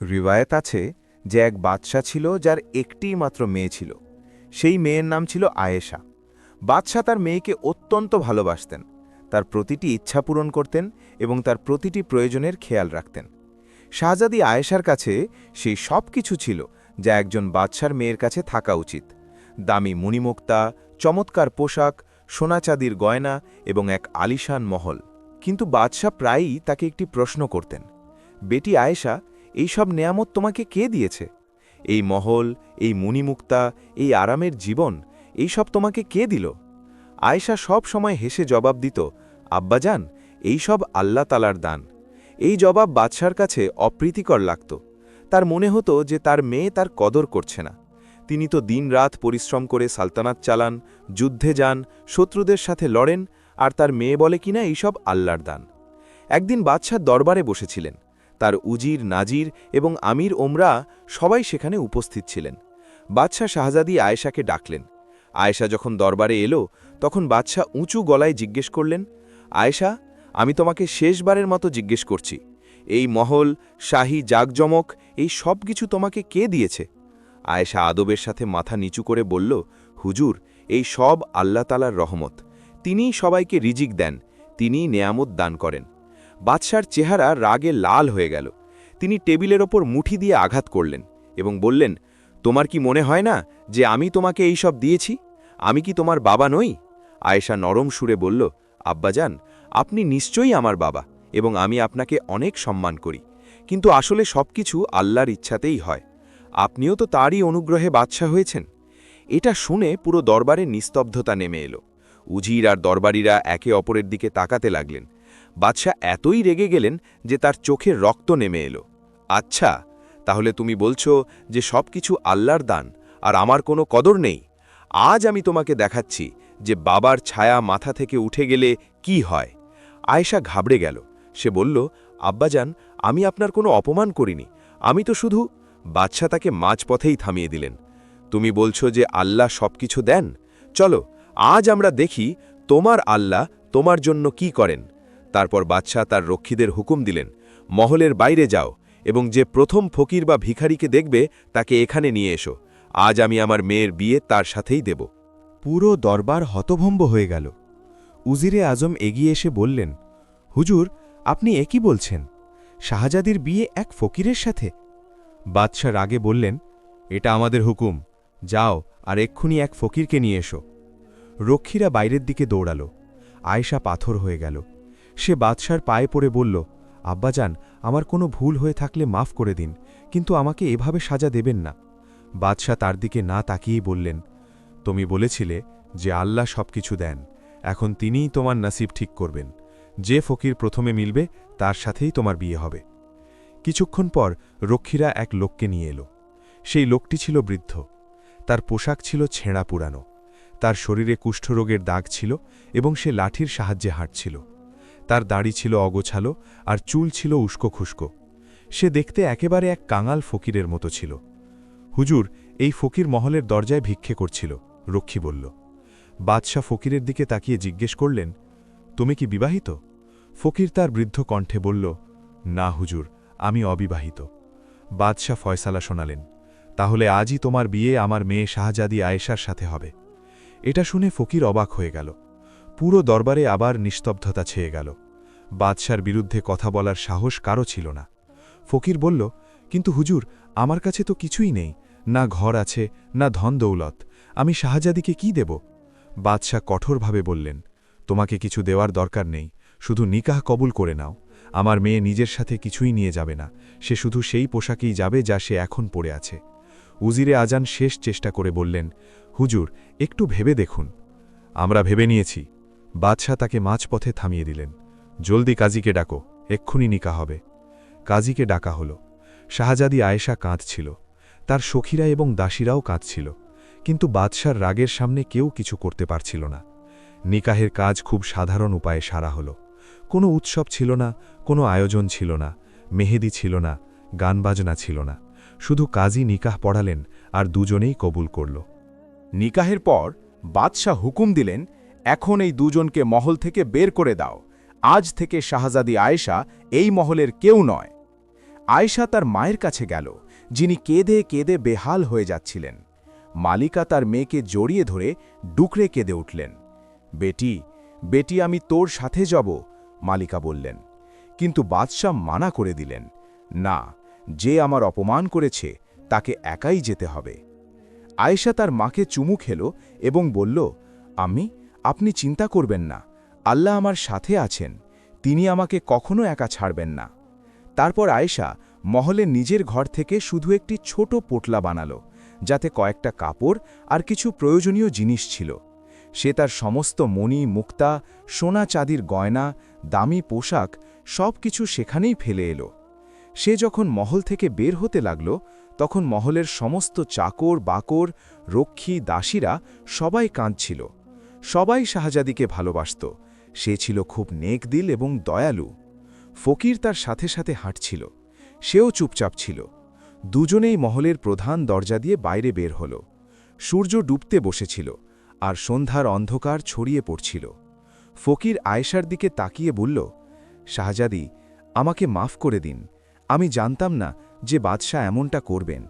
রিওয়ায়েত আছে যে এক বাদশা ছিল যার একটিই মাত্র মেয়ে ছিল। সেই মেয়ের নাম ছিল আয়েশা। বাদশা তার মেয়েকে অত্যন্ত ভালোবাসতেন, তার প্রতিটি ইচ্ছা পূরণ করতেন এবং তার প্রতিটি প্রয়োজনের খেয়াল রাখতেন। শাহজাদি আয়েশার কাছে সেই সব কিছু ছিল যা একজন বাদশার মেয়ের কাছে থাকা উচিত: দামি মণিমুক্তা, চমৎকার পোশাক, সোনা চাঁদির গয়না এবং এক আলিশান মহল। কিন্তু বাদশা প্রায়ই তাকে একটি প্রশ্ন করতেন, বেটি আয়েশা, এই সব নেয়ামত তোমাকে কে দিয়েছে? এই মহল, এই মণিমুক্তা, এই আরামের জীবন, এই সব তোমাকে কে দিল? আয়েশা সব সময় হেসে জবাব দিত, আব্বাজান, এই সব আল্লাহ তালার দান। এই জবাব বাদশার কাছে অপ্রীতিকর লাগত। তার মনে হতো যে তার মেয়ে তার কদর করছে না। তিনি তো দিনরাত পরিশ্রম করে সালতানাত চালান, যুদ্ধে যান, শত্রুদের সাথে লড়েন, আর তার মেয়ে বলে কিনা এইসব আল্লাহর দান। একদিন বাদশার দরবারে বসেছিলেন। তার উজির, নাজির এবং আমির ওমরা সবাই সেখানে উপস্থিত ছিলেন। বাদশাহ শাহজাদি আয়েশাকে ডাকলেন। আয়েশা যখন দরবারে এলো, তখন বাদশাহ উঁচু গলায় জিজ্ঞেস করলেন, আয়েশা, আমি তোমাকে শেষবারের মতো জিজ্ঞেস করছি, এই মহল, শাহী জাকজমক, এই সব কিছু তোমাকে কে দিয়েছে? আয়েশা আদবের সাথে মাথা নিচু করে বলল, হুজুর, এই সব আল্লাহ তালার রহমত। তিনিই সবাইকে রিজিক দেন, তিনিই নেয়ামত দান করেন। বাদশার চেহারা রাগে লাল হয়ে গেল। তিনি টেবিলের ওপর মুঠি দিয়ে আঘাত করলেন এবং বললেন, তোমার কি মনে হয় না যে আমি তোমাকে এই সব দিয়েছি? আমি কি তোমার বাবা নই? আয়েশা নরম সুরে বলল, আব্বাজান, আপনি নিশ্চয়ই আমার বাবা এবং আমি আপনাকে অনেক সম্মান করি, কিন্তু আসলে সবকিছু আল্লাহর ইচ্ছাতেই হয়। আপনিও তো তারই অনুগ্রহে বাদশা হয়েছেন। এটা শুনে পুরো দরবারে নিস্তব্ধতা নেমে এলো। উজির আর দরবারীরা একে অপরের দিকে তাকাতে লাগলেন। বাদশাহ এতই রেগে গেলেন যে তার চোখের রক্ত নেমে এলো। আচ্ছা, তাহলে তুমি বলছো যে সবকিছু আল্লাহর দান আর আমার কোনো কদর নেই? আজ আমি তোমাকে দেখাচ্ছি যে বাবার ছায়া মাথা থেকে উঠে গেলে কি হয়। আয়েশা ঘাবড়ে গেল। সে বলল, আব্বাজান, আমি আপনার কোনো অপমান করিনি, আমি তো শুধু... বাদশাহ তাকে মাঝপথেই থামিয়ে দিলেন। তুমি বলছো যে আল্লাহ সবকিছু দেন? চলো, আজ আমরা দেখি তোমার আল্লাহ তোমার জন্য কি করেন। তারপর বাদশাহ তার রক্ষীদের হুকুম দিলেন, মহলের বাইরে যাও এবং যে প্রথম ফকির বা ভিখারিকে দেখবে তাকে এখানে নিয়ে এসো। আজ আমি আমার মেয়ের বিয়ে তার সাথেই দেব। পুরো দরবার হতভম্ব হয়ে গেল। উজিরে আজম এগিয়ে এসে বললেন, হুজুর, আপনি একই বলছেন? শাহজাদির বিয়ে এক ফকিরের সাথে? বাদশাহ রাগে বললেন, এটা আমাদের হুকুম, যাও আর এক্ষুনি এক ফকিরকে নিয়ে এসো। রক্ষীরা বাইরের দিকে দৌড়াল। আয়েশা পাথর হয়ে গেল। সে বাদশার পায়ে পড়ে বলল, আব্বাজান, আমার কোনো ভুল হয়ে থাকলে মাফ করে দিন, কিন্তু আমাকে এভাবে সাজা দেবেন না। বাদশাহ তার দিকে না তাকিয়েই বললেন, তুমি বলেছিলে যে আল্লাহ সবকিছু দেন, এখন তিনিই তোমার নসিব ঠিক করবেন। যে ফকির প্রথমে মিলবে তার সাথেই তোমার বিয়ে হবে। কিছুক্ষণ পর রক্ষীরা এক লোককে নিয়ে এলো। সেই লোকটি ছিল বৃদ্ধ। তার পোশাক ছিল ছেঁড়া পুরানো, তার শরীরে কুষ্ঠরোগের দাগ ছিল এবং সে লাঠির সাহায্যে হাঁটছিল। তার দাড়ি ছিল অগোছালো আর চুল ছিল উস্কো খুস্কো। সে দেখতে একেবারে এক কাঙাল ফকিরের মতো ছিল। হুজুর, এই ফকির মহলের দরজায় ভিক্ষে করছিল, রক্ষী বলল। বাদশাহ ফকিরের দিকে তাকিয়ে জিজ্ঞেস করলেন, তুমি কি বিবাহিত? ফকির তার বৃদ্ধ কণ্ঠে বলল, না হুজুর, আমি অবিবাহিত। বাদশাহ ফয়সালা শোনালেন, তাহলে আজই তোমার বিয়ে আমার মেয়ে শাহজাদি আয়েশার সাথে হবে। এটা শুনে ফকির অবাক হয়ে গেল। পুরো দরবারে আবার নিস্তব্ধতা ছেয়ে গেল। বাদশার বিরুদ্ধে কথা বলার সাহস কারও ছিল না। ফকির বলল, কিন্তু হুজুর, আমার কাছে তো কিছুই নেই, না ঘর আছে, না ধন দৌলত, আমি শাহজাদিকে কি দেব? বাদশাহ কঠোরভাবে বললেন, তোমাকে কিছু দেওয়ার দরকার নেই, শুধু নিকাহ কবুল করে নাও। আমার মেয়ে নিজের সাথে কিছুই নিয়ে যাবে না, সে শুধু সেই পোশাকেই যাবে যা সে এখন পরে আছে। উজিরে আজান শেষ চেষ্টা করে বললেন, হুজুর, একটু ভেবে দেখুন। আমরা ভেবে নিয়েছি। বাদশাহ তাকে মাঝপথে থামিয়ে দিলেন। জলদি কাজীকে ডাকো, এক্ষুনি নিকাহ হবে। কাজীকে ডাকা হল। শাহজাদি আয়েশা কাঁদছিল, তার সখীরা এবং দাসীরাও কাঁদছিল, কিন্তু বাদশার রাগের সামনে কেউ কিছু করতে পারছিল না। নিকাহের কাজ খুব সাধারণ উপায়ে সারা হল। কোনো উৎসব ছিল না, কোনো আয়োজন ছিল না, মেহেদি ছিল না, গানবাজনা ছিল না, শুধু কাজী নিকাহ পড়ালেন আর দুজনেই কবুল করল। নিকাহের পর বাদশাহ হুকুম দিলেন, এখন এই দুজনকে মহল থেকে বের করে দাও। আজ থেকে শাহজাদি আয়েশা এই মহলের কেউ নয়। আয়েশা তার মায়ের কাছে গেল, যিনি কেঁদে কেঁদে বেহাল হয়ে যাচ্ছিলেন। মালিকা তার মেয়েকে জড়িয়ে ধরে ডুকরে কেঁদে উঠলেন। বেটি, বেটি, আমি তোর সাথে যাব, মালিকা বললেন। কিন্তু বাদশাহ মানা করে দিলেন, না, যে আমার অপমান করেছে তাকে একাই যেতে হবে। আয়েশা তার মাকে চুমু খেল এবং বলল, আপনি চিন্তা করবেন না, আল্লাহ আমার সাথে আছেন, তিনি আমাকে কখনো একা ছাড়বেন না। তারপর আয়েশা মহলে নিজের ঘর থেকে শুধু একটি ছোট পোটলা বানালো, যাতে কয়েকটা কাপড় আর কিছু প্রয়োজনীয় জিনিস ছিল। সে তার সমস্ত মণি, মুক্তা, সোনা চাঁদির গয়না, দামি পোশাক সব কিছু সেখানেই ফেলে এলো। সে যখন মহল থেকে বের হতে লাগল, তখন মহলের সমস্ত চাকর, বাকর, রক্ষী, দাসীরা সবাই কাঁদছিল। সবাই শাহজাদিকে ভালোবাসত। সে ছিল খুব নেকদিল এবং দয়ালু। ফকির তার সাথে সাথে হাঁটছিল। সেও চুপচাপ ছিল। দুজনেই মহলের প্রধান দরজা দিয়ে বাইরে বের হল। সূর্য ডুবতে বসেছিল, আর সন্ধ্যার অন্ধকার ছড়িয়ে পড়ছিল। ফকির আয়েশার দিকে তাকিয়ে বলল, শাহজাদি, আমাকে মাফ করে দিন। আমি জানতাম না যে বাদশাহ এমনটা করবেন।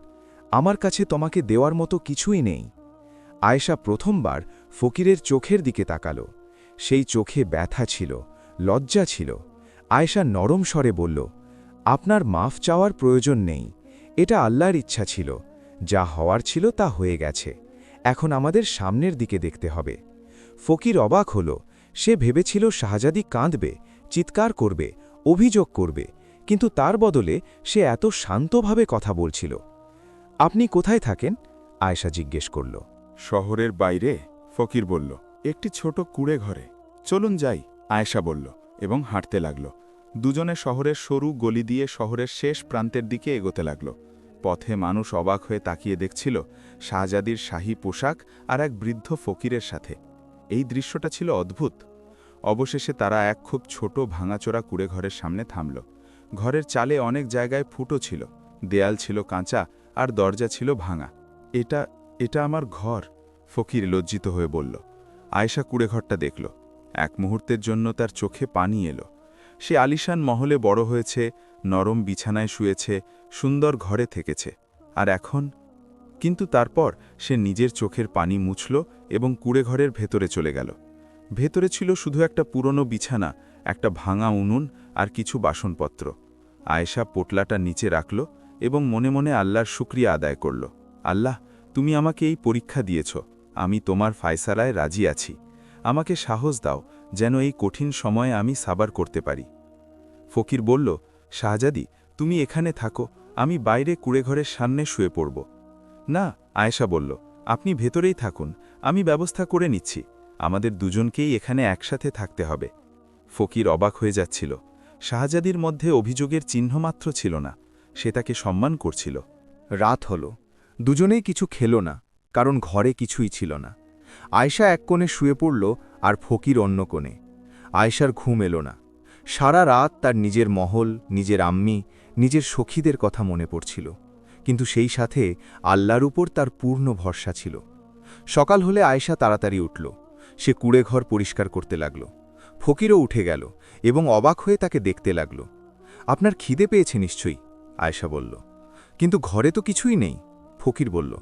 আমার কাছে তোমাকে দেওয়ার মতো কিছুই নেই। আয়েশা প্রথমবার ফকিরের চোখের দিকে তাকাল। সেই চোখে ব্যথা ছিল, লজ্জা ছিল। আয়েশা নরম স্বরে বলল, আপনার মাফ চাওয়ার প্রয়োজন নেই। এটা আল্লাহর ইচ্ছা ছিল। যা হওয়ার ছিল তা হয়ে গেছে। এখন আমাদের সামনের দিকে দেখতে হবে। ফকির অবাক হল। সে ভেবেছিল শাহজাদি কাঁদবে, চিৎকার করবে, অভিযোগ করবে, কিন্তু তার বদলে সে এত শান্তভাবে কথা বলছিল। আপনি কোথায় থাকেন? আয়েশা জিজ্ঞেস করল। শহরের বাইরে, ফকির বলল, একটি ছোট কুঁড়ে ঘরে। চলুন যাই, আয়েশা বলল এবং হাঁটতে লাগল। দুজনে শহরের সরু গলি দিয়ে শহরের শেষ প্রান্তের দিকে এগোতে লাগল। পথে মানুষ অবাক হয়ে তাকিয়ে দেখছিল শাহজাদির শাহী পোশাক আর এক বৃদ্ধ ফকিরের সাথে। এই দৃশ্যটা ছিল অদ্ভুত। অবশেষে তারা এক খুব ছোট ভাঙাচোরা কুঁড়েঘরের সামনে থামল। ঘরের চালে অনেক জায়গায় ফুটো ছিল, দেয়াল ছিল কাঁচা আর দরজা ছিল ভাঙা। এটা আমার ঘর, ফকির লজ্জিত হয়ে বলল। আয়েশা কুঁড়েঘরটা দেখল। এক মুহূর্তের জন্য তার চোখে পানি এলো। সে আলিশান মহলে বড় হয়েছে, নরম বিছানায় শুয়েছে, সুন্দর ঘরে থেকেছে। আর এখন? কিন্তু তারপর সে নিজের চোখের পানি মুছল এবং কুঁড়েঘরের ভেতরে চলে গেল। ভেতরে ছিল শুধু একটা পুরনো বিছানা, একটা ভাঙা উনুন আর কিছু বাসনপত্র। আয়েশা পোটলাটা নিচে রাখল এবং মনে মনে আল্লাহর শুকরিয়া আদায় করল। আল্লাহ, তুমি আমাকে এই পরীক্ষা দিয়েছ। আমি তোমার ফায়সালায় রাজি আছি। আমাকে সাহস দাও যেন এই কঠিন সময়ে আমি সাবার করতে পারি। ফকির বলল, শাহজাদি, তুমি এখানে থাকো, আমি বাইরে কুঁড়েঘরের সামনে শুয়ে পড়ব। না, আয়েশা বলল, আপনি ভেতরেই থাকুন, আমি ব্যবস্থা করে নিচ্ছি। আমাদের দুজনকেই এখানে একসাথে থাকতে হবে। ফকির অবাক হয়ে যাচ্ছিল। শাহজাদির মধ্যে অভিযোগের চিহ্নমাত্র ছিল না। সে তাকে সম্মান করছিল। রাত হল। দুজনেই কিছু খেল না, কারণ ঘরে কিছুই ছিল না। আয়েশা এক কোণে শুয়ে পড়ল আর ফকির অন্য কোণে। আয়েশার ঘুম এলো না। সারা রাত তার নিজের মহল, নিজের আম্মি, নিজের সখীদের কথা মনে পড়ছিল, কিন্তু সেই সাথে আল্লাহর উপর তার পূর্ণ ভরসা ছিল। সকাল হলে আয়েশা তাড়াতাড়ি উঠল। সে কুঁড়েঘর পরিষ্কার করতে লাগল। ফকিরও উঠে গেল এবং অবাক হয়ে তাকে দেখতে লাগল। আপনার খিদে পেয়েছে নিশ্চয়ই, আয়েশা বলল। কিন্তু ঘরে তো কিছুই নেই, ফকির বলল।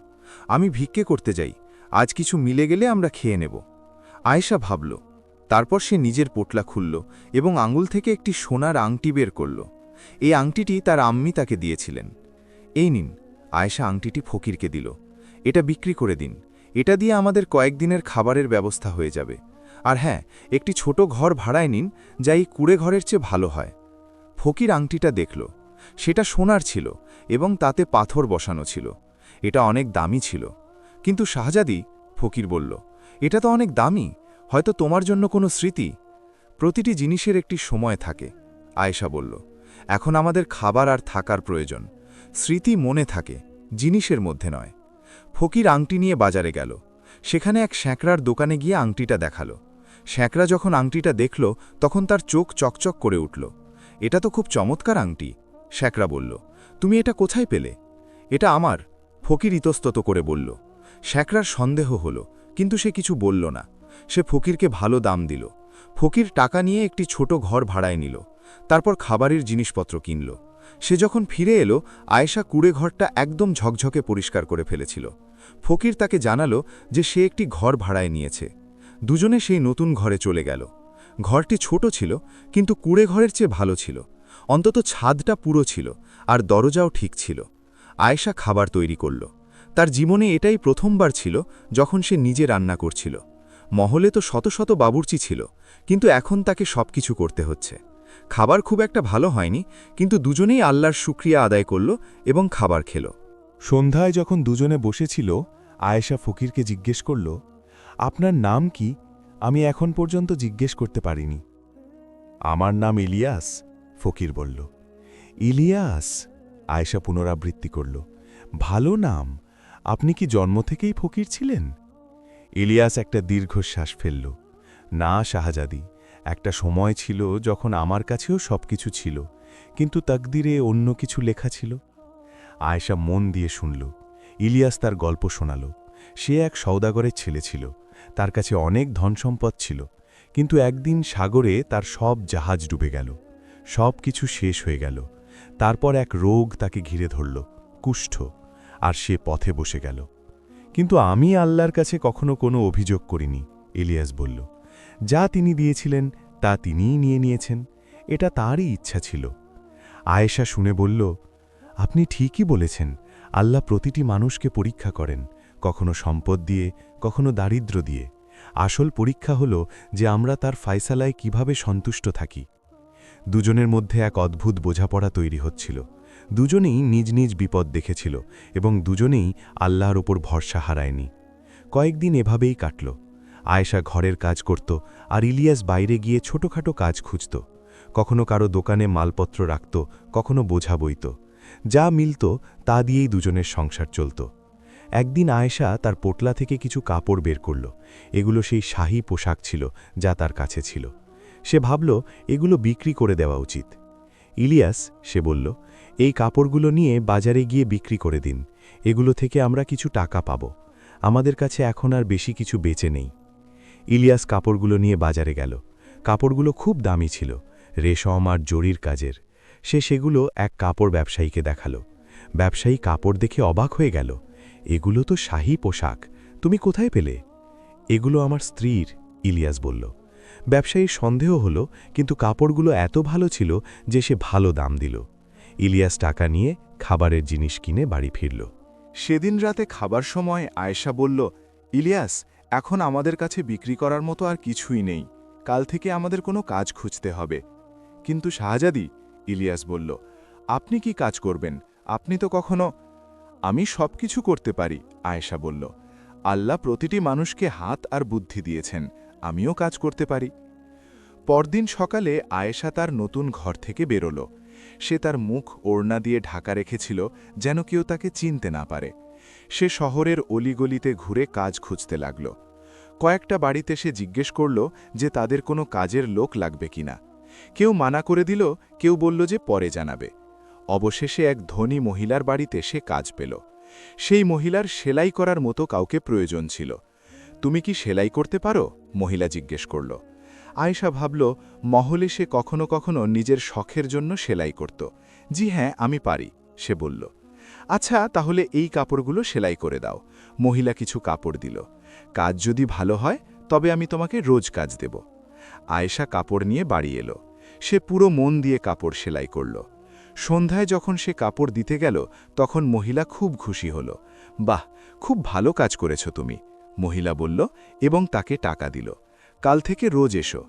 আমি ভিক্ষে করতে যাই, আজ কিছু মিলে গেলে আমরা খেয়ে নেব। আয়েশা ভাবল। তারপর সে নিজের পোটলা খুলল এবং আঙুল থেকে একটি সোনার আংটি বের করল। এই আংটিটি তার আম্মি তাকে দিয়েছিলেন। এই নিন, আয়েশা আংটিটি ফকিরকে দিল। এটা বিক্রি করে দিন। এটা দিয়ে আমাদের কয়েকদিনের খাবারের ব্যবস্থা হয়ে যাবে। আর হ্যাঁ, একটি ছোট ঘর ভাড়ায় নিন, যা এই কুঁড়েঘরের চেয়ে ভালো হয়। ফকির আংটিটা দেখল। সেটা সোনার ছিল এবং তাতে পাথর বসানো ছিল। এটা অনেক দামি ছিল। কিন্তু শাহজাদি, ফকির বলল, এটা তো অনেক দামি, হয়তো তোমার জন্য কোনো স্মৃতি। প্রতিটি জিনিসের একটি সময় থাকে, আয়েশা বলল। এখন আমাদের খাবার আর থাকার প্রয়োজন। স্মৃতি মনে থাকে, জিনিসের মধ্যে নয়। ফকির আংটি নিয়ে বাজারে গেল। সেখানে এক স্যাঁকড়ার দোকানে গিয়ে আংটিটা দেখাল। স্যাঁকড়া যখন আংটিটা দেখল, তখন তার চোখ চকচক করে উঠল। এটা তো খুব চমৎকার আংটি, স্যাঁকড়া বলল। তুমি এটা কোথায় পেলে? এটা আমার, ফকির ইতস্তত করে বলল। স্যাঁকড়ার সন্দেহ হল, কিন্তু সে কিছু বলল না। সে ফকিরকে ভালো দাম দিল। ফকির টাকা নিয়ে একটি ছোট ঘর ভাড়ায় নিল। তারপর খাবারের জিনিসপত্র কিনল। সে যখন ফিরে এলো, আয়েশা কুড়ে ঘরটা একদম ঝকঝকে পরিষ্কার করে ফেলেছিল। ফকির তাকে জানালো যে সে একটি ঘর ভাড়ায় নিয়েছে। দুজনে সেই নতুন ঘরে চলে গেল। ঘরটি ছোট ছিল, কিন্তু কুড়ে ঘরের চেয়ে ভালো ছিল। অন্তত ছাদটা পুরো ছিল, আর দরজাও ঠিক ছিল। আয়েশা খাবার তৈরি করল। তার জীবনে এটাই প্রথমবার ছিল যখন সে নিজে রান্না করছিল। মহলে তো শত শত বাবুর্চি ছিল, কিন্তু এখন তাকে সবকিছু করতে হচ্ছে। খাবার খুব একটা ভালো হয়নি, কিন্তু দুজনেই আল্লাহর শুকরিয়া আদায় করল এবং খাবার খেল। সন্ধ্যায় যখন দুজনে বসেছিল, আয়েশা ফকিরকে জিজ্ঞেস করল, আপনার নাম কি? আমি এখন পর্যন্ত জিজ্ঞেস করতে পারিনি। আমার নাম ইলিয়াস, ফকির বলল। ইলিয়াস, আয়েশা পুনরাবৃত্তি করল। ভালো নাম। আপনি কি জন্ম থেকেই ফকির ছিলেন? ইলিয়াস একটা দীর্ঘশ্বাস ফেলল। না শাহজাদি, একটা সময় ছিল যখন আমার কাছেও সবকিছু ছিল, কিন্তু তাকদিরে অন্য কিছু লেখা ছিল। আয়েশা মন দিয়ে শুনল। ইলিয়াস তার গল্প শোনাল। সে এক সওদাগরের ছেলে ছিল, তার কাছে অনেক ধনসম্পদ ছিল, কিন্তু একদিন সাগরে তার সব জাহাজ ডুবে গেল। সব কিছু শেষ হয়ে গেল। তারপর এক রোগ তাকে ঘিরে ধরল, কুষ্ঠ, আর সে পথে বসে গেল। কিন্তু আমি আল্লাহর কাছে কখনো কোনো অভিযোগ করিনি, ইলিয়াস বলল। যা তিনি দিয়েছিলেন তা তিনিই নিয়ে নিয়েছেন। এটা তারই ইচ্ছা ছিল। আয়েশা শুনে বলল, আপনি ঠিকই বলেছেন। আল্লাহ প্রতিটি মানুষকে পরীক্ষা করেন, কখনো সম্পদ দিয়ে, কখনো দারিদ্র্য দিয়ে। আসল পরীক্ষা হল যে আমরা তার ফায়সালায় কিভাবে সন্তুষ্ট থাকি। দুজনের মধ্যে এক অদ্ভুত বোঝাপড়া তৈরি হচ্ছিল। দুজনেই নিজ নিজ বিপদ দেখেছিল এবং দুজনেই আল্লাহর ওপর ভরসা হারায়নি। কয়েকদিন এভাবেই কাটল। আয়েশা ঘরের কাজ করত, আর ইলিয়াস বাইরে গিয়ে ছোটখাটো কাজ খুঁজত। কখনো কারো দোকানে মালপত্র রাখত, কখনো বোঝা বইত। যা মিলত তা দিয়েই দুজনের সংসার চলত। একদিন আয়েশা তার পোটলা থেকে কিছু কাপড় বের করল। এগুলো সেই শাহী পোশাক ছিল যা তার কাছে ছিল। সে ভাবল এগুলো বিক্রি করে দেওয়া উচিত। ইলিয়াস, সে বলল, এই কাপড়গুলো নিয়ে বাজারে গিয়ে বিক্রি করে দিন। এগুলো থেকে আমরা কিছু টাকা পাব। আমাদের কাছে এখন আর বেশি কিছু বেঁচে নেই। ইলিয়াস কাপড়গুলো নিয়ে বাজারে গেল। কাপড়গুলো খুব দামি ছিল, রেশম আর জরির কাজের। সে সেগুলো এক কাপড় ব্যবসায়ীকে দেখালো। ব্যবসায়ী কাপড় দেখে অবাক হয়ে গেল। এগুলো তো শাহী পোশাক, তুমি কোথায় পেলে? এগুলো আমার স্ত্রীর, ইলিয়াস বলল। ব্যবসায়ীর সন্দেহ হল, কিন্তু কাপড়গুলো এত ভালো ছিল যে সে ভালো দাম দিল। ইলিয়াস টাকা নিয়ে খাবারের জিনিস কিনে বাড়ি ফিরল। সেদিন রাতে খাবার সময় আয়েশা বলল, ইলিয়াস, এখন আমাদের কাছে বিক্রি করার মতো আর কিছুই নেই। কাল থেকে আমাদের কোনো কাজ খুঁজতে হবে। কিন্তু শাহজাদি, ইলিয়াস বলল, আপনি কি কাজ করবেন? আপনি তো কখনো... আমি সব কিছু করতে পারি, আয়েশা বলল। আল্লাহ প্রতিটি মানুষকে হাত আর বুদ্ধি দিয়েছেন, আমিও কাজ করতে পারি। পরদিন সকালে আয়েশা তার নতুন ঘর থেকে বেরোল। সে তার মুখ ওড়না দিয়ে ঢাকা রেখেছিল যেন কেউ তাকে চিনতে না পারে। সে শহরের অলিগলিতে ঘুরে কাজ খুঁজতে লাগল। কয়েকটা বাড়িতে সে জিজ্ঞেস করল যে তাদের কোনো কাজের লোক লাগবে কিনা। কেউ মানা করে দিল, কেউ বলল যে পরে জানাবে। অবশেষে এক ধনী মহিলার বাড়িতে সে কাজ পেল। সেই মহিলার সেলাই করার মতো কাউকে প্রয়োজন ছিল। তুমি কি সেলাই করতে পারো? মহিলা জিজ্ঞেস করল। আয়েশা ভাবল, মহলে সে কখনো কখনো নিজের শখের জন্য সেলাই করত। জি হ্যাঁ, আমি পারি, সে বলল। আচ্ছা, তাহলে এই কাপড়গুলো সেলাই করে দাও। মহিলা কিছু কাপড় দিল। কাজ যদি ভালো হয় তবে আমি তোমাকে রোজ কাজ দেব। আয়েশা কাপড় নিয়ে বাড়ি এলো। সে পুরো মন দিয়ে কাপড় সেলাই করল। সন্ধ্যায় যখন সে কাপড় দিতে গেল তখন মহিলা খুব খুশি হল। বাহ, খুব ভালো কাজ করেছ তুমি, মহিলা বলল এবং তাকে টাকা দিল। কাল থেকে রোজ এসো।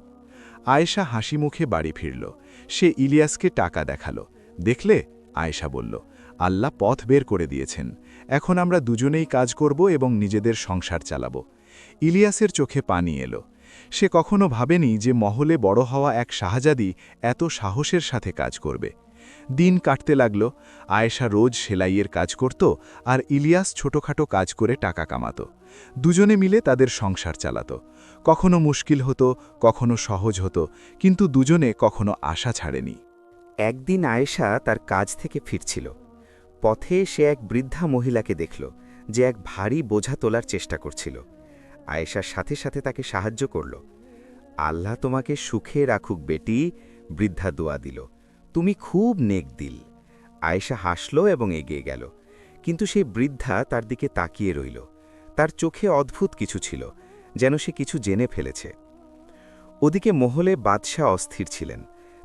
আয়েশা হাসি মুখে বাড়ি ফিরল। সে ইলিয়াসকে টাকা দেখালো। দেখলে, আয়েশা বলল, আল্লাহ পথ বের করে দিয়েছেন। এখন আমরা দুজনেই কাজ করব এবং নিজেদের সংসার চালাব। ইলিয়াসের চোখে পানি এলো। সে কখনো ভাবেনি যে মহলে বড় হওয়া এক শাহজাদি এত সাহসের সাথে কাজ করবে। দিন কাটতে লাগল। আয়েশা রোজ সেলাইয়ের কাজ করত, আর ইলিয়াস ছোটখাটো কাজ করে টাকা কামাত। দুজনে মিলে তাদের সংসার চালাত। কখনো মুশকিল হতো, কখনো সহজ হতো, কিন্তু দুজনে কখনো আশা ছাড়েনি। একদিন আয়েশা তার কাজ থেকে ফিরছিল। পথে সে এক বৃদ্ধা মহিলাকে দেখল যে এক ভারী বোঝা তোলার চেষ্টা করছিল। আয়েশার সাথে সাথে তাকে সাহায্য করল। আল্লাহ তোমাকে সুখে রাখুক বেটি, বৃদ্ধা দোয়া দিল। তুমি খুব নেক দিল। আয়েশা হাসল এবং এগিয়ে গেল, কিন্তু সেই বৃদ্ধা তার দিকে তাকিয়ে রইল। তার চোখে অদ্ভুত কিছু ছিল, যেন সে কিছু জেনে ফেলেছে। ওদিকে মহলে বাদশাহ অস্থির ছিলেন।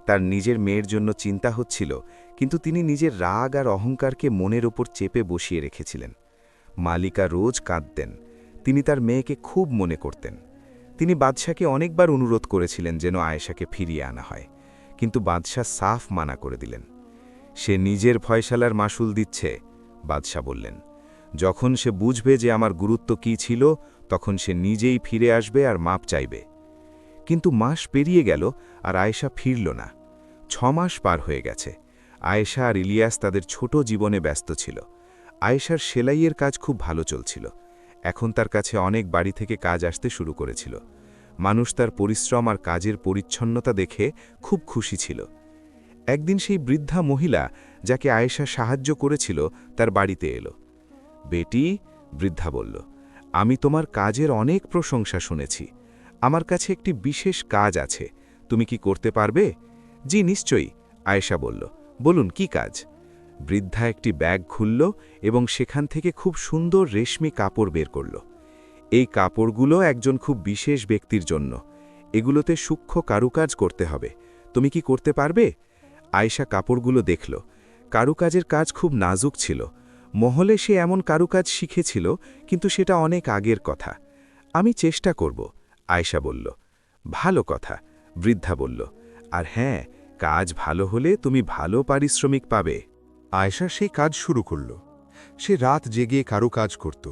তার নিজের মেয়ের জন্য চিন্তা হচ্ছিল, কিন্তু তিনি নিজের রাগ আর অহংকারকে মনের ওপর চেপে বসিয়ে রেখেছিলেন। মালিকা রোজ কাঁদতেন। তিনি তার মেয়েকে খুব মনে করতেন। তিনি বাদশাকে অনেকবার অনুরোধ করেছিলেন যেন আয়েশাকে ফিরিয়ে আনা হয়, কিন্তু বাদশাহ সাফ মানা করে দিলেন। সে নিজের ফয়সালার মাসুল দিচ্ছে, বাদশাহ বললেন। যখন সে বুঝবে যে আমার গুরুত্ব কী ছিল, তখন সে নিজেই ফিরে আসবে আর মাপ চাইবে। কিন্তু মাস পেরিয়ে গেল আর আয়েশা ফিরল না। 6 মাস পার হয়ে গেছে। আয়েশা আর ইলিয়াস তাদের ছোট জীবনে ব্যস্ত ছিল। আয়েশার সেলাইয়ের কাজ খুব ভালো চলছিল। এখন তার কাছে অনেক বাড়ি থেকে কাজ আসতে শুরু করেছিল। মানুষ তার পরিশ্রম আর কাজের পরিচ্ছন্নতা দেখে খুব খুশি ছিল। একদিন সেই বৃদ্ধা মহিলা যাকে আয়েশা সাহায্য করেছিল তার বাড়িতে এলো। বেটি, বৃদ্ধা বলল, আমি তোমার কাজের অনেক প্রশংসা শুনেছি। আমার কাছে একটি বিশেষ কাজ আছে, তুমি কি করতে পারবে? জি নিশ্চয়ই, আয়েশা বলল। বলুন কি কাজ? বৃদ্ধা একটি ব্যাগ খুলল এবং সেখান থেকে খুব সুন্দর রেশমি কাপড় বের করল। এই কাপড়গুলো একজন খুব বিশেষ ব্যক্তির জন্য। এগুলোতে সূক্ষ্ম কারুকাজ করতে হবে। তুমি কি করতে পারবে? আয়েশা কাপড়গুলো দেখল। কারুকাজের কাজ খুব নাজুক ছিল। মহলে সে এমন কারুকাজ শিখেছিল, কিন্তু সেটা অনেক আগের কথা। আমি চেষ্টা করব, আয়েশা বলল। ভালো কথা, বৃদ্ধা বলল। আর হ্যাঁ, কাজ ভালো হলে তুমি ভালো পারিশ্রমিক পাবে। আয়েশা সেই কাজ শুরু করল। সে রাত জেগে কারুকাজ করত।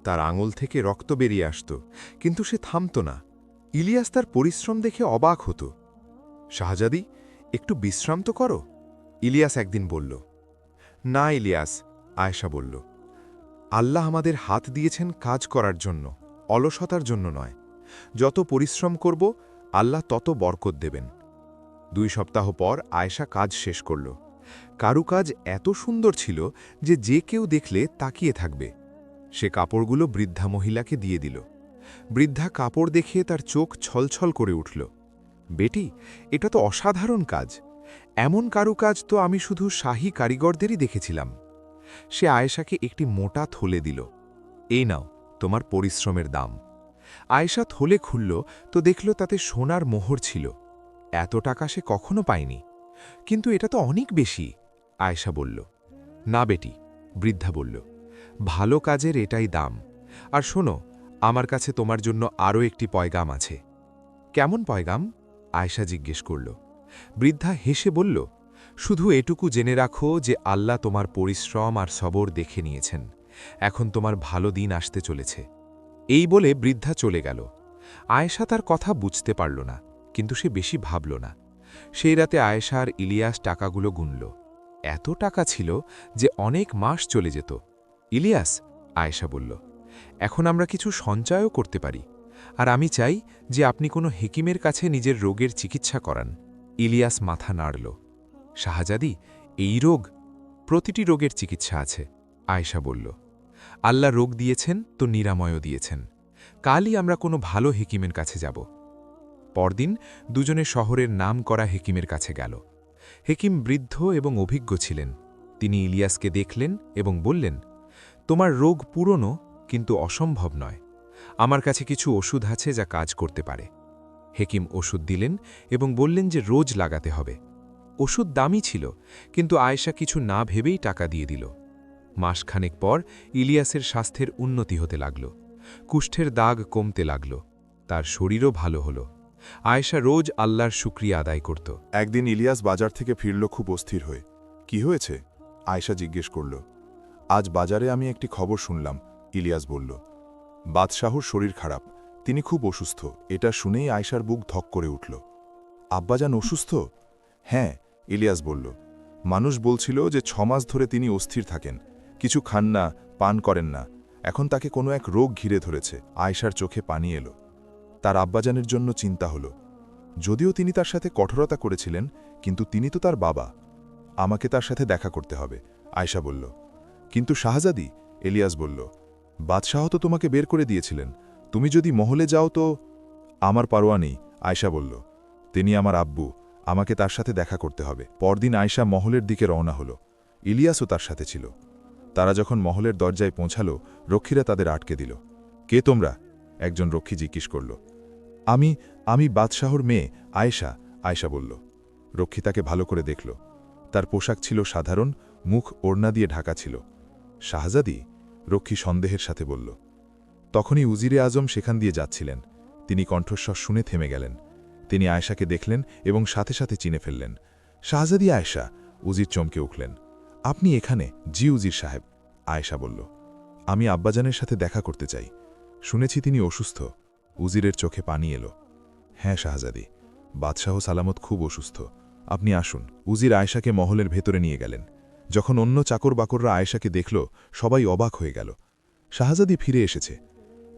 তার আঙুল থেকে রক্ত বেরিয়ে আসত, কিন্তু সে থামত না। ইলিয়াস তার পরিশ্রম দেখে অবাক হতো। শাহজাদি, একটু বিশ্রাম তো করো, ইলিয়াস একদিন বলল। না ইলিয়াস, আয়েশা বলল। আল্লাহ আমাদের হাত দিয়েছেন কাজ করার জন্য, অলসতার জন্য নয়। যত পরিশ্রম করব, আল্লাহ তত বরকত দেবেন। 2 সপ্তাহ পর আয়েশা কাজ শেষ করল। কারুকাজ এত সুন্দর ছিল যে যে কেউ দেখলে তাকিয়ে থাকবে। সে কাপড়গুলো বৃদ্ধা মহিলাকে দিয়ে দিল। বৃদ্ধা কাপড় দেখে তার চোখ ছলছল করে উঠল। বেটি, এটা তো অসাধারণ কাজ। এমন কারুকাজ তো আমি শুধু শাহী কারিগরদেরই দেখেছিলাম। সে আয়েশাকে একটি মোটা থলে দিল। এই নাও তোমার পরিশ্রমের দাম। আয়েশা থলে খুলল তো দেখল তাতে সোনার মোহর ছিল। এত টাকা সে কখনো পায়নি। কিন্তু এটা তো অনেক বেশি, আয়েশা বলল। না বেটি, বৃদ্ধা বলল, ভালো কাজের এটাই দাম। আর শোনো, আমার কাছে তোমার জন্য আরও একটি পয়গাম আছে। কেমন পয়গাম? আয়েশা জিজ্ঞেস করল। বৃদ্ধা হেসে বলল, শুধু এটুকু জেনে রাখো যে আল্লাহ তোমার পরিশ্রম আর সবর দেখে নিয়েছেন। এখন তোমার ভালো দিন আসতে চলেছে। এই বলে বৃদ্ধা চলে গেল। আয়েশা তার কথা বুঝতে পারল না, কিন্তু সে বেশি ভাবল না। সেই রাতে আয়েশা আর ইলিয়াস টাকাগুলো গুনল। এত টাকা ছিল যে অনেক মাস চলে যেত। ইলিয়াস, আয়েশা বলল, এখন আমরা কিছু সঞ্চয়ও করতে পারি। আর আমি চাই যে আপনি কোনো হেকিমের কাছে নিজের রোগের চিকিৎসা করান। ইলিয়াস মাথা নাড়ল। শাহজাদি, এই রোগ? প্রতিটি রোগের চিকিৎসা আছে, আয়েশা বলল। আল্লাহ রোগ দিয়েছেন তো নিরাময়ও দিয়েছেন। কালই আমরা কোনো ভালো হেকিমের কাছে যাব। পরদিন দুজনে শহরের নাম করা হেকিমের কাছে গেল। হেকিম বৃদ্ধ এবং অভিজ্ঞ ছিলেন। তিনি ইলিয়াসকে দেখলেন এবং বললেন, তোমার রোগ পুরনো কিন্তু অসম্ভব নয়। আমার কাছে কিছু ওষুধ আছে যা কাজ করতে পারে। হেকিম ওষুধ দিলেন এবং বললেন যে রোজ লাগাতে হবে। ওষুধ দামি ছিল, কিন্তু আয়েশা কিছু না ভেবেই টাকা দিয়ে দিল। মাসখানেক পর ইলিয়াসের স্বাস্থ্যের উন্নতি হতে লাগল। কুষ্ঠের দাগ কমতে লাগল। তার শরীরও ভালো হল। আয়েশা রোজ আল্লাহর শুকরিয়া আদায় করত। একদিন ইলিয়াস বাজার থেকে ফিরল খুব অস্থির হয়ে। কি হয়েছে? আয়েশা জিজ্ঞেস করল। আজ বাজারে আমি একটি খবর শুনলাম, ইলিয়াস বলল। বাদশাহর শরীর খারাপ, তিনি খুব অসুস্থ। এটা শুনেই আয়েশার বুক ধক করে উঠল। আব্বাজান অসুস্থ? হ্যাঁ, ইলিয়াস বলল। মানুষ বলছিল যে 6 মাস ধরে তিনি অস্থির থাকেন, কিছু খান না, পান করেন না। এখন তাকে কোনো এক রোগ ঘিরে ধরেছে। আয়েশার চোখে পানি এলো। তার আব্বাজানের জন্য চিন্তা হলো। যদিও তিনি তার সাথে কঠোরতা করেছিলেন, কিন্তু তিনি তো তার বাবা। আমাকে তার সাথে দেখা করতে হবে, আয়েশা বলল। কিন্তু শাহজাদি, ইলিয়াস বলল, বাদশাহ তো তোমাকে বের করে দিয়েছিলেন। তুমি যদি মহলে যাও তো। আমার পারোয়া নেই, আয়েশা বলল। তিনি আমার আব্বু, আমাকে তার সাথে দেখা করতে হবে। পরদিন আয়েশা মহলের দিকে রওনা হল। ইলিয়াসও তার সাথে ছিল। তারা যখন মহলের দরজায় পৌঁছালো, রক্ষীরা তাদের আটকে দিল। কে তোমরা? একজন রক্ষী জিজ্ঞেস করল। আমি বাদশাহর মেয়ে আয়েশা, আয়েশা বলল। রক্ষী তাকে ভালো করে দেখল। তার পোশাক ছিল সাধারণ, মুখ ওড়না দিয়ে ঢাকা ছিল। শাহজাদি? রক্ষী সন্দেহের সাথে বলল। তখনই উজিরে আজম সেখান দিয়ে যাচ্ছিলেন। তিনি কণ্ঠস্বর শুনে থেমে গেলেন। তিনি আয়েশাকে দেখলেন এবং সাথে সাথে চিনে ফেললেন। শাহজাদি আয়েশা! উজির চমকে উঠলেন। আপনি এখানে? জি উজির সাহেব, আয়েশা বলল। আমি আব্বাজানের সাথে দেখা করতে চাই। শুনেছি তিনি অসুস্থ। উজিরের চোখে পানি এলো। হ্যাঁ শাহজাদি, বাদশাহ সালামত খুব অসুস্থ। আপনি আসুন। উজির আয়েশাকে মহলের ভেতরে নিয়ে গেলেন। যখন অন্য চাকর বাকররা আয়েশাকে দেখল, সবাই অবাক হয়ে গেল। শাহজাদি ফিরে এসেছে।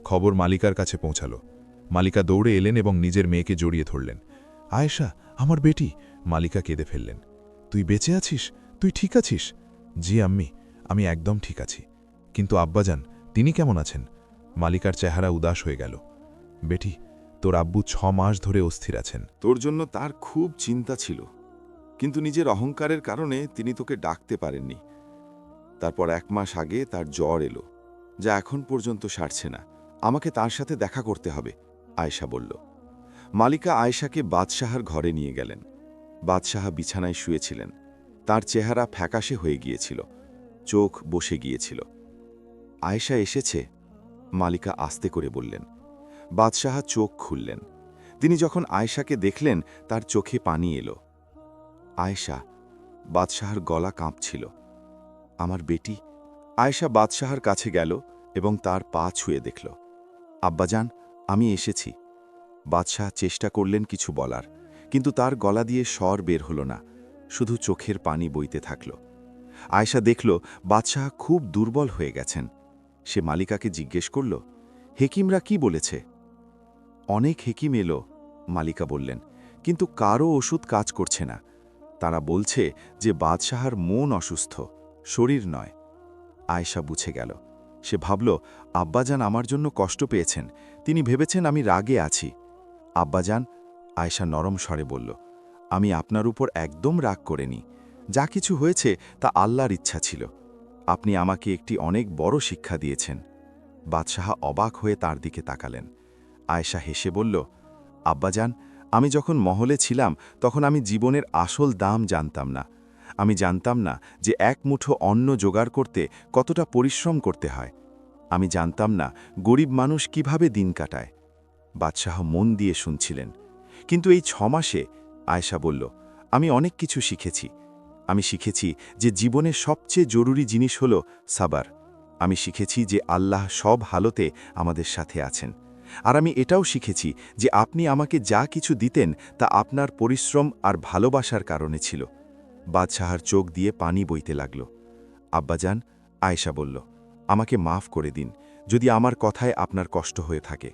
খবর মালিকার কাছে পৌঁছাল। মালিকা দৌড়ে এলেন এবং নিজের মেয়েকে জড়িয়ে ধরলেন। আয়েশা, আমার বেটি! মালিকা কেঁদে ফেললেন। তুই বেঁচে আছিস? তুই ঠিক আছিস? জি আম্মি, আমি একদম ঠিক আছি। কিন্তু আব্বাজান, তিনি কেমন আছেন? মালিকার চেহারা উদাস হয়ে গেল। বেটি, তোর আব্বু 6 মাস ধরে অস্থির আছেন। তোর জন্য তার খুব চিন্তা ছিল, কিন্তু নিজের অহংকারের কারণে তিনি তোকে ডাকতে পারেননি। তারপর 1 মাস আগে তার জ্বর এলো, যা এখন পর্যন্ত সারছে না। আমাকে তার সাথে দেখা করতে হবে, আয়েশা বলল। মালিকা আয়েশাকে বাদশাহার ঘরে নিয়ে গেলেন। বাদশাহ বিছানায় শুয়েছিলেন। তার চেহারা ফ্যাকাশে হয়ে গিয়েছিল, চোখ বসে গিয়েছিল। আয়েশা এসেছে, মালিকা আস্তে করে বললেন। বাদশাহ চোখ খুললেন। তিনি যখন আয়েশাকে দেখলেন, তার চোখে পানি এলো। আয়েশা! বাদশাহর গলা কাঁপছিল। আমার বেটি! আয়েশা বাদশাহর কাছে গেল এবং তার পা ছুঁয়ে দেখল। আব্বাজান, আমি এসেছি। বাদশাহ চেষ্টা করলেন কিছু বলার, কিন্তু তার গলা দিয়ে স্বর বের হল না, শুধু চোখের পানি বইতে থাকল। আয়েশা দেখল বাদশাহ খুব দুর্বল হয়ে গেছেন। সে মালিকাকে জিজ্ঞেস করল, হেকিমরা কি বলেছে? অনেক হেকিম এলো, মালিকা বললেন, কিন্তু কারও ওষুধ কাজ করছে না। তারা বলছে যে বাদশাহার মন অসুস্থ, শরীর নয়। আয়েশা বুঝে গেল। সে ভাবল, আব্বাজান আমার জন্য কষ্ট পেয়েছেন। তিনি ভেবেছেন আমি রাগে আছি। আব্বাজান, আয়েশা নরম স্বরে বলল, আমি আপনার উপর একদম রাগ করিনি। যা কিছু হয়েছে তা আল্লাহর ইচ্ছা ছিল। আপনি আমাকে একটি অনেক বড় শিক্ষা দিয়েছেন। বাদশাহ অবাক হয়ে তার দিকে তাকালেন। আয়েশা হেসে বলল, আব্বাজান, আমি যখন মহলে ছিলাম তখন আমি জীবনের আসল দাম জানতাম না। আমি জানতাম না যে 1 মুঠো অন্ন জোগাড় করতে কতটা পরিশ্রম করতে হয়। আমি জানতাম না গরিব মানুষ কিভাবে দিন কাটায়। বাদশাহ মন দিয়ে শুনছিলেন। কিন্তু এই 6 মাসে, আয়েশা বলল, আমি অনেক কিছু শিখেছি। আমি শিখেছি যে জীবনের সবচেয়ে জরুরি জিনিস হল সাবার। আমি শিখেছি যে আল্লাহ সব হালতে আমাদের সাথে আছেন। আর আমি এটাও শিখেছি যে আপনি আমাকে যা কিছু দিতেন তা আপনার পরিশ্রম আর ভালোবাসার কারণে ছিল। বাদশাহর চোখ দিয়ে পানি বইতে লাগল। আব্বাজান, আয়েশা বলল, আমাকে মাফ করে দিন যদি আমার কথায় আপনার কষ্ট হয়ে থাকে।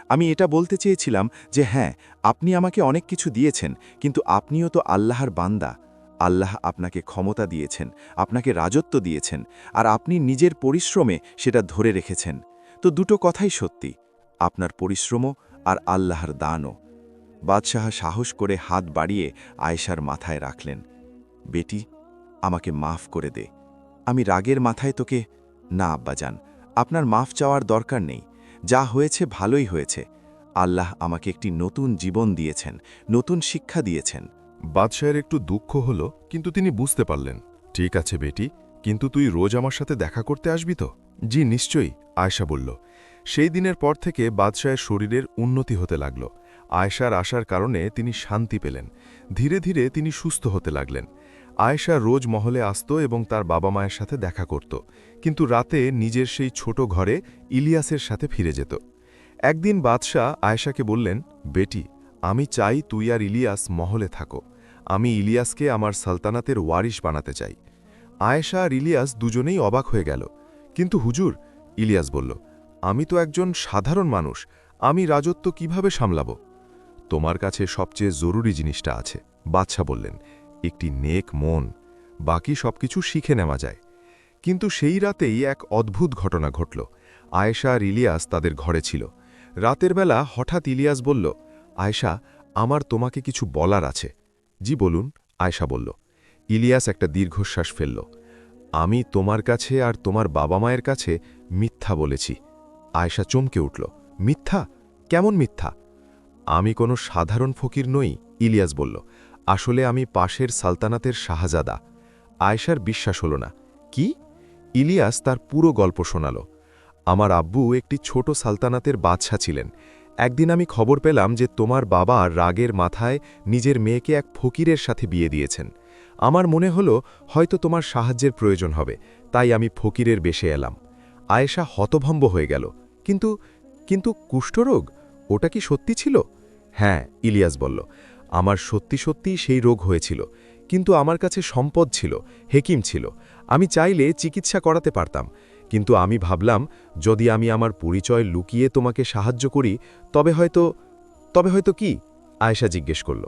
আমি এটা বলতে চেয়েছিলাম যে হ্যাঁ, আপনি আমাকে অনেক কিছু দিয়েছেন, কিন্তু আপনিও তো আল্লাহর বান্দা। আল্লাহ আপনাকে ক্ষমতা দিয়েছেন, আপনাকে রাজত্ব দিয়েছেন, আর আপনি নিজের পরিশ্রমে সেটা ধরে রেখেছেন। তো দুটো কথাই সত্যি, আপনার পরিশ্রমও আর আল্লাহর দানও। বাদশাহ সাহস করে হাত বাড়িয়ে আয়েশার মাথায় রাখলেন। বেটি, আমাকে মাফ করে দে। আমি রাগের মাথায় তোকে... না আব্বাজান, আপনার মাফ চাওয়ার দরকার নেই। যা হয়েছে ভালোই হয়েছে। আল্লাহ আমাকে একটি নতুন জীবন দিয়েছেন, নতুন শিক্ষা দিয়েছেন। বাদশাহের একটু দুঃখ হল, কিন্তু তিনি বুঝতে পারলেন। ঠিক আছে বেটি, কিন্তু তুই রোজ আমার সাথে দেখা করতে আসবি তো? জি নিশ্চয়ই, আয়েশা বলল। সেই দিনের পর থেকে বাদশাহের শরীরের উন্নতি হতে লাগল। আয়েশার আসার কারণে তিনি শান্তি পেলেন। ধীরে ধীরে তিনি সুস্থ হতে লাগলেন। আয়েশা রোজ মহলে আসত এবং তার বাবা মায়ের সাথে দেখা করত, কিন্তু রাতে নিজের সেই ছোট ঘরে ইলিয়াসের সাথে ফিরে যেত। একদিন বাদশাহ আয়েশাকে বললেন, বেটি, আমি চাই তুই আর ইলিয়াস মহলে থাকো। আমি ইলিয়াসকে আমার সালতানাতের ওয়ারিশ বানাতে চাই। আয়েশা আর ইলিয়াস দুজনেই অবাক হয়ে গেল। কিন্তু হুজুর, ইলিয়াস বলল, আমি তো একজন সাধারণ মানুষ, আমি রাজত্ব কিভাবে সামলাব? তোমার কাছে সবচেয়ে জরুরি জিনিসটা আছে, বাদশাহ বললেন, একটি নেক মন। বাকি সবকিছু শিখে নেওয়া যায়। কিন্তু সেই রাতেই এক অদ্ভুত ঘটনা ঘটল। আয়েশা আর ইলিয়াস তাদের ঘরে ছিল। রাতের বেলা হঠাৎ ইলিয়াস বলল, আয়েশা, আমার তোমাকে কিছু বলার আছে। জি বলুন, আয়েশা বলল। ইলিয়াস একটা দীর্ঘশ্বাস ফেলল। আমি তোমার কাছে আর তোমার বাবা মায়ের কাছে মিথ্যা বলেছি। আয়েশা চমকে উঠল। মিথ্যা? কেমন মিথ্যা? আমি কোনো সাধারণ ফকির নই, ইলিয়াস বলল। আসলে আমি পাশের সালতানাতের শাহজাদা। আয়েশার বিশ্বাস হল না। কি? ইলিয়াস তার পুরো গল্প শোনাল। আমার আব্বু একটি ছোট সালতানাতের বাদশা ছিলেন। একদিন আমি খবর পেলাম যে তোমার বাবা রাগের মাথায় নিজের মেয়েকে এক ফকিরের সাথে বিয়ে দিয়েছেন। আমার মনে হলো হয়তো তোমার সাহায্যের প্রয়োজন হবে, তাই আমি ফকিরের বেশে এলাম। আয়েশা হতভম্ব হয়ে গেল। কিন্তু কিন্তু কুষ্ঠরোগ, ওটা কি সত্যি ছিল? হ্যাঁ, ইলিয়াস বলল। আমার সত্যি সত্যি সেই রোগ হয়েছিল, কিন্তু আমার কাছে সম্পদ ছিল, হেকিম ছিল। আমি চাইলে চিকিৎসা করাতে পারতাম, কিন্তু আমি ভাবলাম যদি আমি আমার পরিচয় লুকিয়ে তোমাকে সাহায্য করি তবে হয়তো কি? আয়েশা জিজ্ঞেস করল।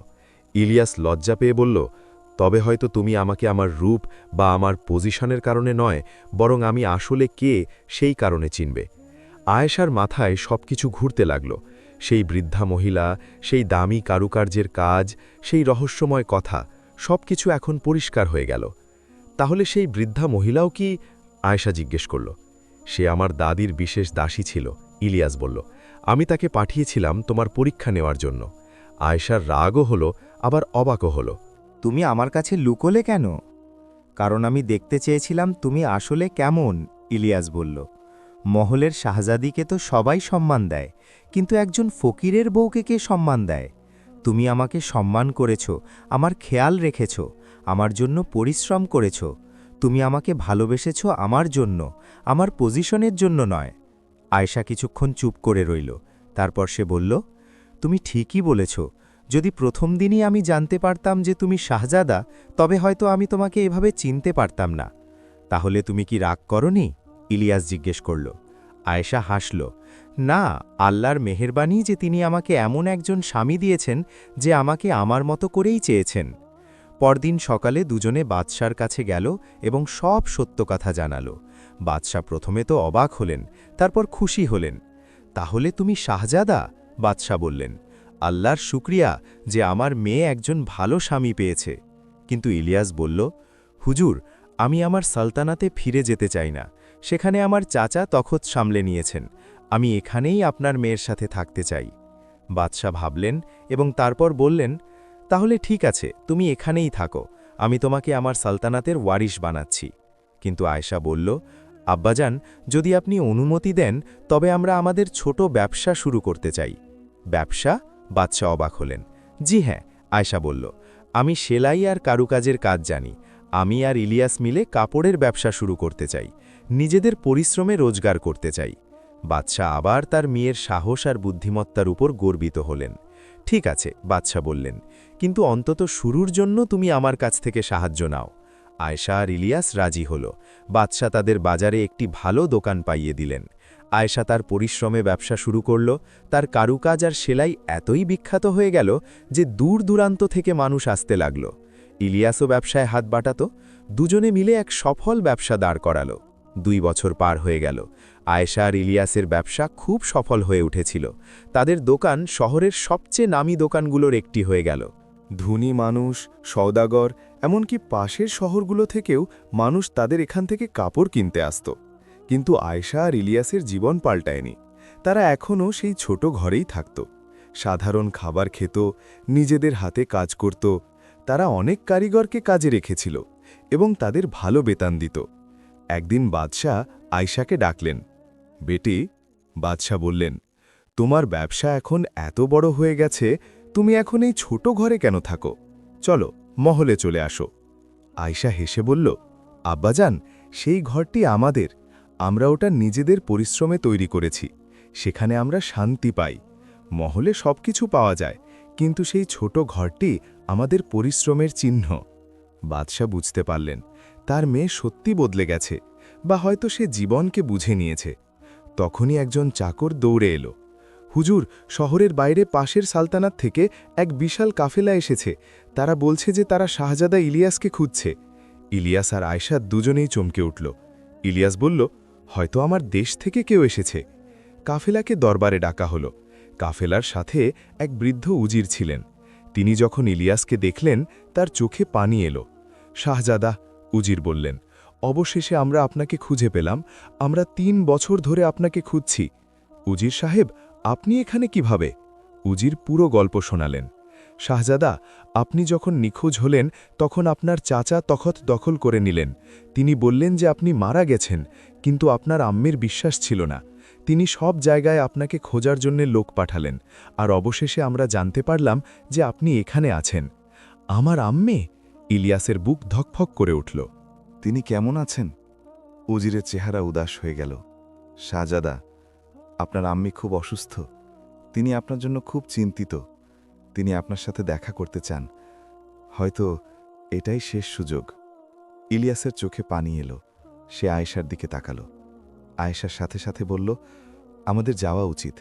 ইলিয়াস লজ্জা পেয়ে বলল, তবে হয়তো তুমি আমাকে আমার রূপ বা আমার পজিশনের কারণে নয়, বরং আমি আসলে কে সেই কারণে চিনবে। আয়েশার মাথায় সবকিছু ঘুরতে লাগল। সেই বৃদ্ধা মহিলা, সেই দামি কারুকার্যের কাজ, সেই রহস্যময় কথা, সবকিছু এখন পরিষ্কার হয়ে গেল। তাহলে সেই বৃদ্ধা মহিলাও কি? আয়েশা জিজ্ঞেস করল। সে আমার দাদির বিশেষ দাসী ছিল, ইলিয়াস বলল। আমি তাকে পাঠিয়েছিলাম তোমার পরীক্ষা নেওয়ার জন্য। আয়েশার রাগও হলো, আবার অবাকও হলো। তুমি আমার কাছে লুকোলে কেন? কারণ আমি দেখতে চেয়েছিলাম তুমি আসলে কেমন, ইলিয়াস বলল। মহলের শাহজাদিকে তো সবাই সম্মান দেয়, কিন্তু একজন ফকিরের বউকে কে সম্মান দেয়? তুমি আমাকে সম্মান করেছ, আমার খেয়াল রেখেছ, আমার জন্য পরিশ্রম করেছ। তুমি আমাকে ভালোবেসেছ আমার জন্য, আমার পজিশনের জন্য নয়। আয়েশা কিছুক্ষণ চুপ করে রইল। তারপর সে বলল, তুমি ঠিকই বলেছ। যদি প্রথম দিনই আমি জানতে পারতাম যে তুমি শাহজাদা, তবে হয়তো আমি তোমাকে এভাবে চিনতে পারতাম না। তাহলে তুমি কি রাগ করনি? ইলিয়াস জিজ্ঞেস করল। আয়েশা হাসল। না, আল্লাহর মেহেরবানি যে তিনি আমাকে এমন একজন স্বামী দিয়েছেন যে আমাকে আমার মতো করেই চেয়েছেন। পরদিন সকালে দুজনে বাদশার কাছে গেল এবং সব সত্য কথা জানাল। বাদশা প্রথমে তো অবাক হলেন, তারপর খুশি হলেন। তাহলে তুমি শাহজাদা? বাদশা বললেন। আল্লাহর শুকরিয়া যে আমার মেয়ে একজন ভালো স্বামী পেয়েছে। কিন্তু ইলিয়াস বলল, হুজুর, আমি আমার সালতানাতে ফিরে যেতে চাই না। সেখানে আমার চাচা তখত সামলে নিয়েছেন। আমি এখানেই আপনার মেয়ের সাথে থাকতে চাই। বাদশাহ ভাবলেন এবং তারপর বললেন, তাহলে ঠিক আছে, তুমি এখানেই থাকো। আমি তোমাকে আমার সালতানাতের ওয়ারিশ বানাচ্ছি। কিন্তু আয়েশা বলল, আব্বাজান, যদি আপনি অনুমতি দেন তবে আমরা আমাদের ছোট ব্যবসা শুরু করতে চাই। ব্যবসা? বাদশাহ অবাক হলেন। জি হ্যাঁ, আয়েশা বলল। আমি সেলাই আর কারুকাজের কাজ জানি। আমি আর ইলিয়াস মিলে কাপড়ের ব্যবসা শুরু করতে চাই। নিজেদের পরিশ্রমে রোজগার করতে চাই। বাদশাহ আবার তার মেয়ের সাহস আর বুদ্ধিমত্তার উপর গর্বিত হলেন। ঠিক আছে, বাদশাহ বললেন, কিন্তু অন্তত শুরুর জন্য তুমি আমার কাছ থেকে সাহায্য নাও। আয়েশা আর ইলিয়াস রাজি হল। বাদশাহ তাদের বাজারে একটি ভালো দোকান পাইয়ে দিলেন। আয়েশা তার পরিশ্রমে ব্যবসা শুরু করল। তার কারুকাজ আর সেলাই এতই বিখ্যাত হয়ে গেল যে দূর দূরান্ত থেকে মানুষ আসতে লাগল। ইলিয়াসও ব্যবসায় হাত বাটাত। দুজনে মিলে এক সফল ব্যবসা দাঁড় করালো। 2 বছর পার হয়ে গেল। আয়েশা আর ইলিয়াসের ব্যবসা খুব সফল হয়ে উঠেছিল। তাদের দোকান শহরের সবচেয়ে নামী দোকানগুলোর একটি হয়ে গেল। ধনী মানুষ, সওদাগর, এমনকি পাশের শহরগুলো থেকেও মানুষ তাদের এখান থেকে কাপড় কিনতে আসত। কিন্তু আয়েশা আর ইলিয়াসের জীবন পাল্টায়নি। তারা এখনও সেই ছোট ঘরেই থাকত। সাধারণ খাবার খেত, নিজেদের হাতে কাজ করত। তারা অনেক কারিগরকে কাজে রেখেছিল এবং তাদের ভালো বেতন দিত। একদিন বাদশাহ আয়েশাকে ডাকলেন। বেটি, বাদশাহ বললেন, তোমার ব্যবসা এখন এত বড় হয়ে গেছে, তুমি এখন এই ছোট ঘরে কেন থাকো? চলো, মহলে চলে আসো। আয়েশা হেসে বলল, আব্বাজান, সেই ঘরটি আমাদের। আমরা ওটা নিজেদের পরিশ্রমে তৈরি করেছি। সেখানে আমরা শান্তি পাই। মহলে সবকিছু পাওয়া যায়, কিন্তু সেই ছোট ঘরটি আমাদের পরিশ্রমের চিহ্ন। বাদশাহ বুঝতে পারলেন তার মেয়ে সত্যি বদলে গেছে, বা হয়তো সে জীবনকে বুঝে নিয়েছে। তখনই একজন চাকর দৌড়ে এলো। হুজুর, শহরের বাইরে পাশের সালতানাত থেকে এক বিশাল কাফেলা এসেছে। তারা বলছে যে তারা শাহজাদা ইলিয়াসকে খুঁজছে। ইলিয়াস আর আয়েশা দুজনেই চমকে উঠল। ইলিয়াস বলল, হয়তো আমার দেশ থেকে কেউ এসেছে। কাফেলাকে দরবারে ডাকা হলো। কাফেলার সাথে এক বৃদ্ধ উজির ছিলেন। তিনি যখন ইলিয়াসকে দেখলেন, তার চোখে পানি এলো। শাহজাদা, উজির বললেন, অবশেষে আমরা আপনাকে খুঁজে পেলাম। আমরা ৩ বছর ধরে আপনাকে খুঁজছি। উজির সাহেব, আপনি এখানে কিভাবে? উজির পুরো গল্প শোনালেন। শাহজাদা, আপনি যখন নিখোঁজ হলেন তখন আপনার চাচা তখত দখল করে নিলেন। তিনি বললেন যে আপনি মারা গেছেন, কিন্তু আপনার আম্মের বিশ্বাস ছিল না। তিনি সব জায়গায় আপনাকে খোঁজার জন্য লোক পাঠালেন, আর অবশেষে আমরা জানতে পারলাম যে আপনি এখানে আছেন। আমার আম্মে! ইলিয়াসের বুক ধকফক করে উঠল। তিনি কেমন আছেন? উজিরের চেহারা উদাস হয়ে গেল। শাহজাদা, আপনার আম্মি খুব অসুস্থ। তিনি আপনার জন্য খুব চিন্তিত। তিনি আপনার সাথে দেখা করতে চান। হয়তো এটাই শেষ সুযোগ। ইলিয়াসের চোখে পানি এলো। সে আয়েশার দিকে তাকালো। আয়েশার সাথে সাথে বলল, আমাদের যাওয়া উচিত।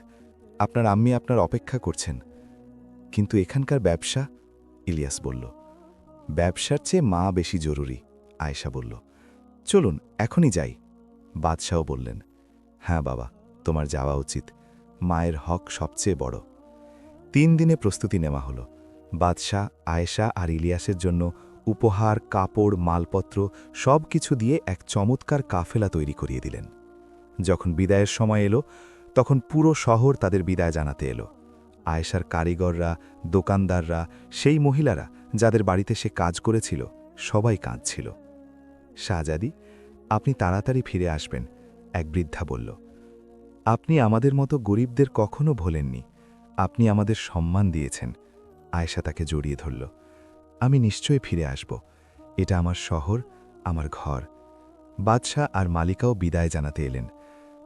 আপনার আম্মি আপনার অপেক্ষা করছেন। কিন্তু এখানকার ব্যবসা, ইলিয়াস বলল। ব্যবসার চেয়ে মা বেশি জরুরি, আয়েশা বলল। চলুন এখনই যাই। বাদশাও বললেন, হ্যাঁ বাবা, তোমার যাওয়া উচিত। মায়ের হক সবচেয়ে বড়। 3 দিনে প্রস্তুতি নেওয়া হলো। বাদশাহ আয়েশা আর ইলিয়াসের জন্য উপহার, কাপড়, মালপত্র সব কিছু দিয়ে এক চমৎকার কাফেলা তৈরি করিয়ে দিলেন। যখন বিদায়ের সময় এলো, তখন পুরো শহর তাদের বিদায় জানাতে এলো। আয়েশার কারিগররা, দোকানদাররা, সেই মহিলারা যাদের বাড়িতে সে কাজ করেছিল, সবাই কাঁদছিল। শাহজাদি, আপনি তাড়াতাড়ি ফিরে আসবেন, এক বৃদ্ধা বলল। আপনি আমাদের মতো গরিবদের কখনো ভোলেননি। আপনি আমাদের সম্মান দিয়েছেন। আয়েশা তাকে জড়িয়ে ধরল। আমি নিশ্চয়ই ফিরে আসব। এটা আমার শহর, আমার ঘর। বাদশাহ আর মালিকাও বিদায় জানাতে এলেন।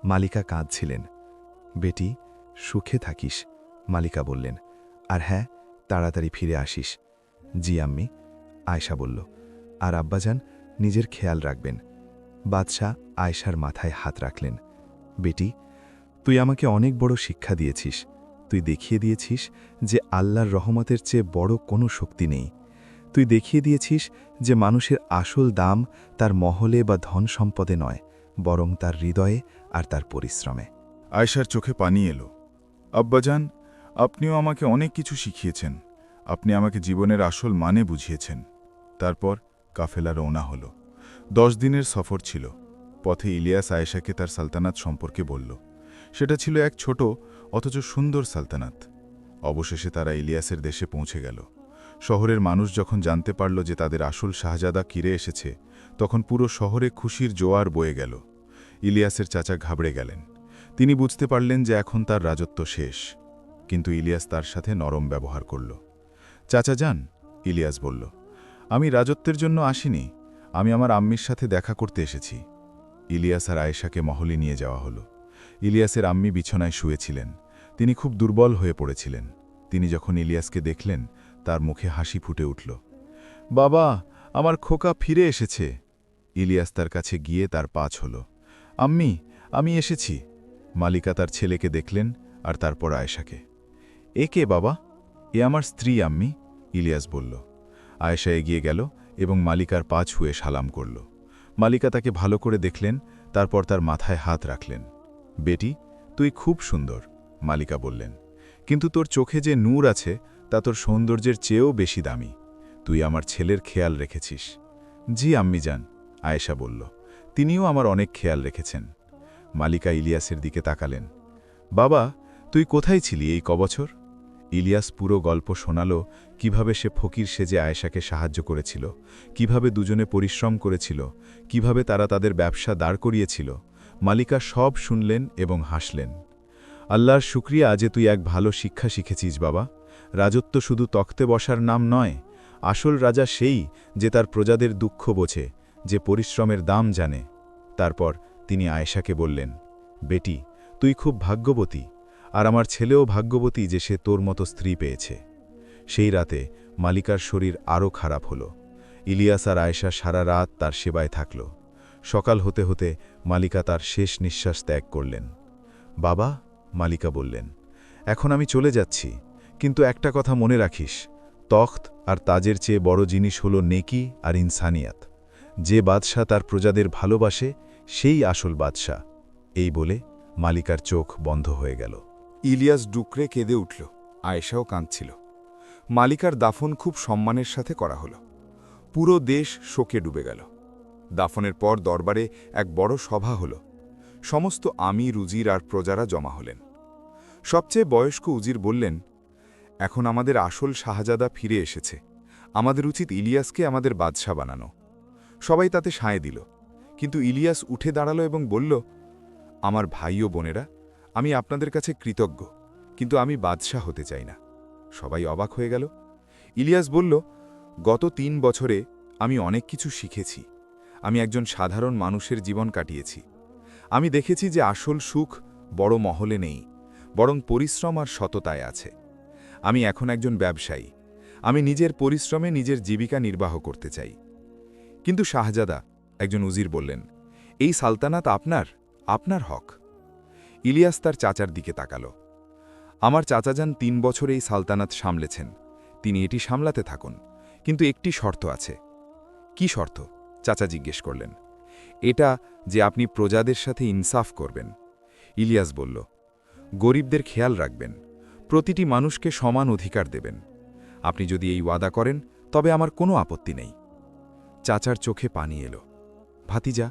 মালিকা কাঁদছিলেন। বেটি, সুখে থাকিস, মালিকা বললেন। আর হ্যাঁ, তাড়াতাড়ি ফিরে আসিস। জি আম্মি, আয়েশা বলল। আর আব্বাজান, নিজের খেয়াল রাখবেন। বাদশাহ আয়েশার মাথায় হাত রাখলেন। বেটি, তুই আমাকে অনেক বড় শিক্ষা দিয়েছিস। তুই দেখিয়ে দিয়েছিস যে আল্লাহর রহমতের চেয়ে বড় কোনো শক্তি নেই। তুই দেখিয়ে দিয়েছিস যে মানুষের আসল দাম তার মহলে বা ধন সম্পদে নয়, বরং তার হৃদয়ে আর তার পরিশ্রমে। আয়েশার চোখে পানি এলো। আব্বাজান, আপনিও আমাকে অনেক কিছু শিখিয়েছেন। আপনি আমাকে জীবনের আসল মানে বুঝিয়েছেন। তারপর কাফেলা রওনা হল। 10 দিনের সফর ছিল। পথে ইলিয়াস আয়েশাকে তার সালতানাত সম্পর্কে বলল। সেটা ছিল এক ছোট অথচ সুন্দর সালতানাত। অবশেষে তারা ইলিয়াসের দেশে পৌঁছে গেল। শহরের মানুষ যখন জানতে পারল যে তাদের আসল শাহজাদা কিরে এসেছে, তখন পুরো শহরে খুশির জোয়ার বয়ে গেল। ইলিয়াসের চাচা ঘাবড়ে গেলেন। তিনি বুঝতে পারলেন যে এখন তার রাজত্ব শেষ। কিন্তু ইলিয়াস তার সাথে নরম ব্যবহার করল। চাচা যান, ইলিয়াস বলল। আমি রাজত্বের জন্য আসিনি, আমি আমার আম্মির সাথে দেখা করতে এসেছি। ইলিয়াস আর আয়েশাকে মহলে নিয়ে যাওয়া হলো। ইলিয়াসের আম্মি বিছানায় শুয়েছিলেন। তিনি খুব দুর্বল হয়ে পড়েছিলেন। তিনি যখন ইলিয়াসকে দেখলেন, তার মুখে হাসি ফুটে উঠল। বাবা, আমার খোকা ফিরে এসেছে। ইলিয়াস তার কাছে গিয়ে তার পা ছুঁল। আম্মি, আমি এসেছি। মালিকা তার ছেলেকে দেখলেন, আর তারপর আয়েশাকে। এ কে বাবা? এ আমার স্ত্রী আম্মি, ইলিয়াস বলল। আয়েশা এগিয়ে গেল এবং মালিকার পা ছুঁয়ে সালাম করল। মালিকা তাকে ভালো করে দেখলেন, তারপর তার মাথায় হাত রাখলেন। বেটি, তুই খুব সুন্দর, মালিকা বললেন। কিন্তু তোর চোখে যে নূর আছে তা তোর সৌন্দর্যের চেয়েও বেশি দামি। তুই আমার ছেলের খেয়াল রেখেছিস। জি আম্মি যান, আয়েশা বলল। তিনিও আমার অনেক খেয়াল রেখেছেন। মালিকা ইলিয়াসের দিকে তাকালেন। বাবা, তুই কোথায় ছিলি এই কবছর? ইলিয়াস পুরো গল্প শোনাল, কিভাবে সে ফকির সেজে আয়েশাকে সাহায্য করেছিল, কিভাবে দুজনে পরিশ্রম করেছিল, কিভাবে তারা তাদের ব্যবসা দাঁড় করিয়েছিল। মালিকা সব শুনলেন এবং হাসলেন। আল্লাহর শুকরিয়া যে তুই এক ভালো শিক্ষা শিখেছিস বাবা। রাজত্ব শুধু তখ্তে বসার নাম নয়। আসল রাজা সেই যে তার প্রজাদের দুঃখ বোঝে, যে পরিশ্রমের দাম জানে। তারপর তিনি আয়েশাকে বললেন, বেটি, তুই খুব ভাগ্যবতী, আর আমার ছেলেও ভাগ্যবতী যে সে তোর মতো স্ত্রী পেয়েছে। সেই রাতে মালিকার শরীর আরও খারাপ হল। ইলিয়াস আর আয়েশা সারা রাত তার সেবায় থাকল। সকাল হতে হতে মালিকা তার শেষ নিঃশ্বাস ত্যাগ করলেন। বাবা, মালিকা বললেন, এখন আমি চলে যাচ্ছি, কিন্তু একটা কথা মনে রাখিস, তখ্ত আর তাজের চেয়ে বড় জিনিস হল নেকি আর ইনসানিয়াত। যে বাদশাহ তার প্রজাদের ভালোবাসে সেই আসল বাদশাহ। এই বলে মালিকার চোখ বন্ধ হয়ে গেল। ইলিয়াস ডুকরে কেঁদে উঠল। আয়েশাও কাঁদছিল। মালিকার দাফন খুব সম্মানের সাথে করা হলো। পুরো দেশ শোকে ডুবে গেল। দাফনের পর দরবারে এক বড় সভা হল। সমস্ত আমির উজির আর প্রজারা জমা হলেন। সবচেয়ে বয়স্ক উজির বললেন, এখন আমাদের আসল শাহজাদা ফিরে এসেছে, আমাদের উচিত ইলিয়াসকে আমাদের বাদশাহ বানানো। সবাই তাতে সায় দিল, কিন্তু ইলিয়াস উঠে দাঁড়ালো এবং বলল, আমার ভাই ও বোনেরা, আমি আপনাদের কাছে কৃতজ্ঞ, কিন্তু আমি বাদশাহ হতে চাই না। সবাই অবাক হয়ে গেল। ইলিয়াস বলল, গত ৩ বছরে আমি অনেক কিছু শিখেছি। আমি একজন সাধারণ মানুষের জীবন কাটিয়েছি। আমি দেখেছি যে আসল সুখ বড় মহলে নেই, বরং পরিশ্রম আর সততায় আছে। আমি এখন একজন ব্যবসায়ী। আমি নিজের পরিশ্রমে নিজের জীবিকা নির্বাহ করতে চাই। কিন্তু শাহজাদা, একজন উজির বললেন, এই সালতানাত আপনার হক। ইলিয়াস তার চাচার দিকে তাকাল। আমার চাচাজান ৩ বছর এই সালতানাত সামলেছেন, তিনি এটি সামলাতে থাকুন, কিন্তু একটি শর্ত আছে। কি শর্ত? চাচা জিজ্ঞেস করলেন। এটা যে আপনি প্রজাদের সাথে ইনসাফ করবেন। ইলিয়াস বলল, গরিবদের খেয়াল রাখবেন, প্রতিটি মানুষকে সমান অধিকার দেবেন। আপনি যদি এই ওয়াদা করেন তবে আমার কোনো আপত্তি নেই। চাচার চোখে পানি এলো। ভাতিজা,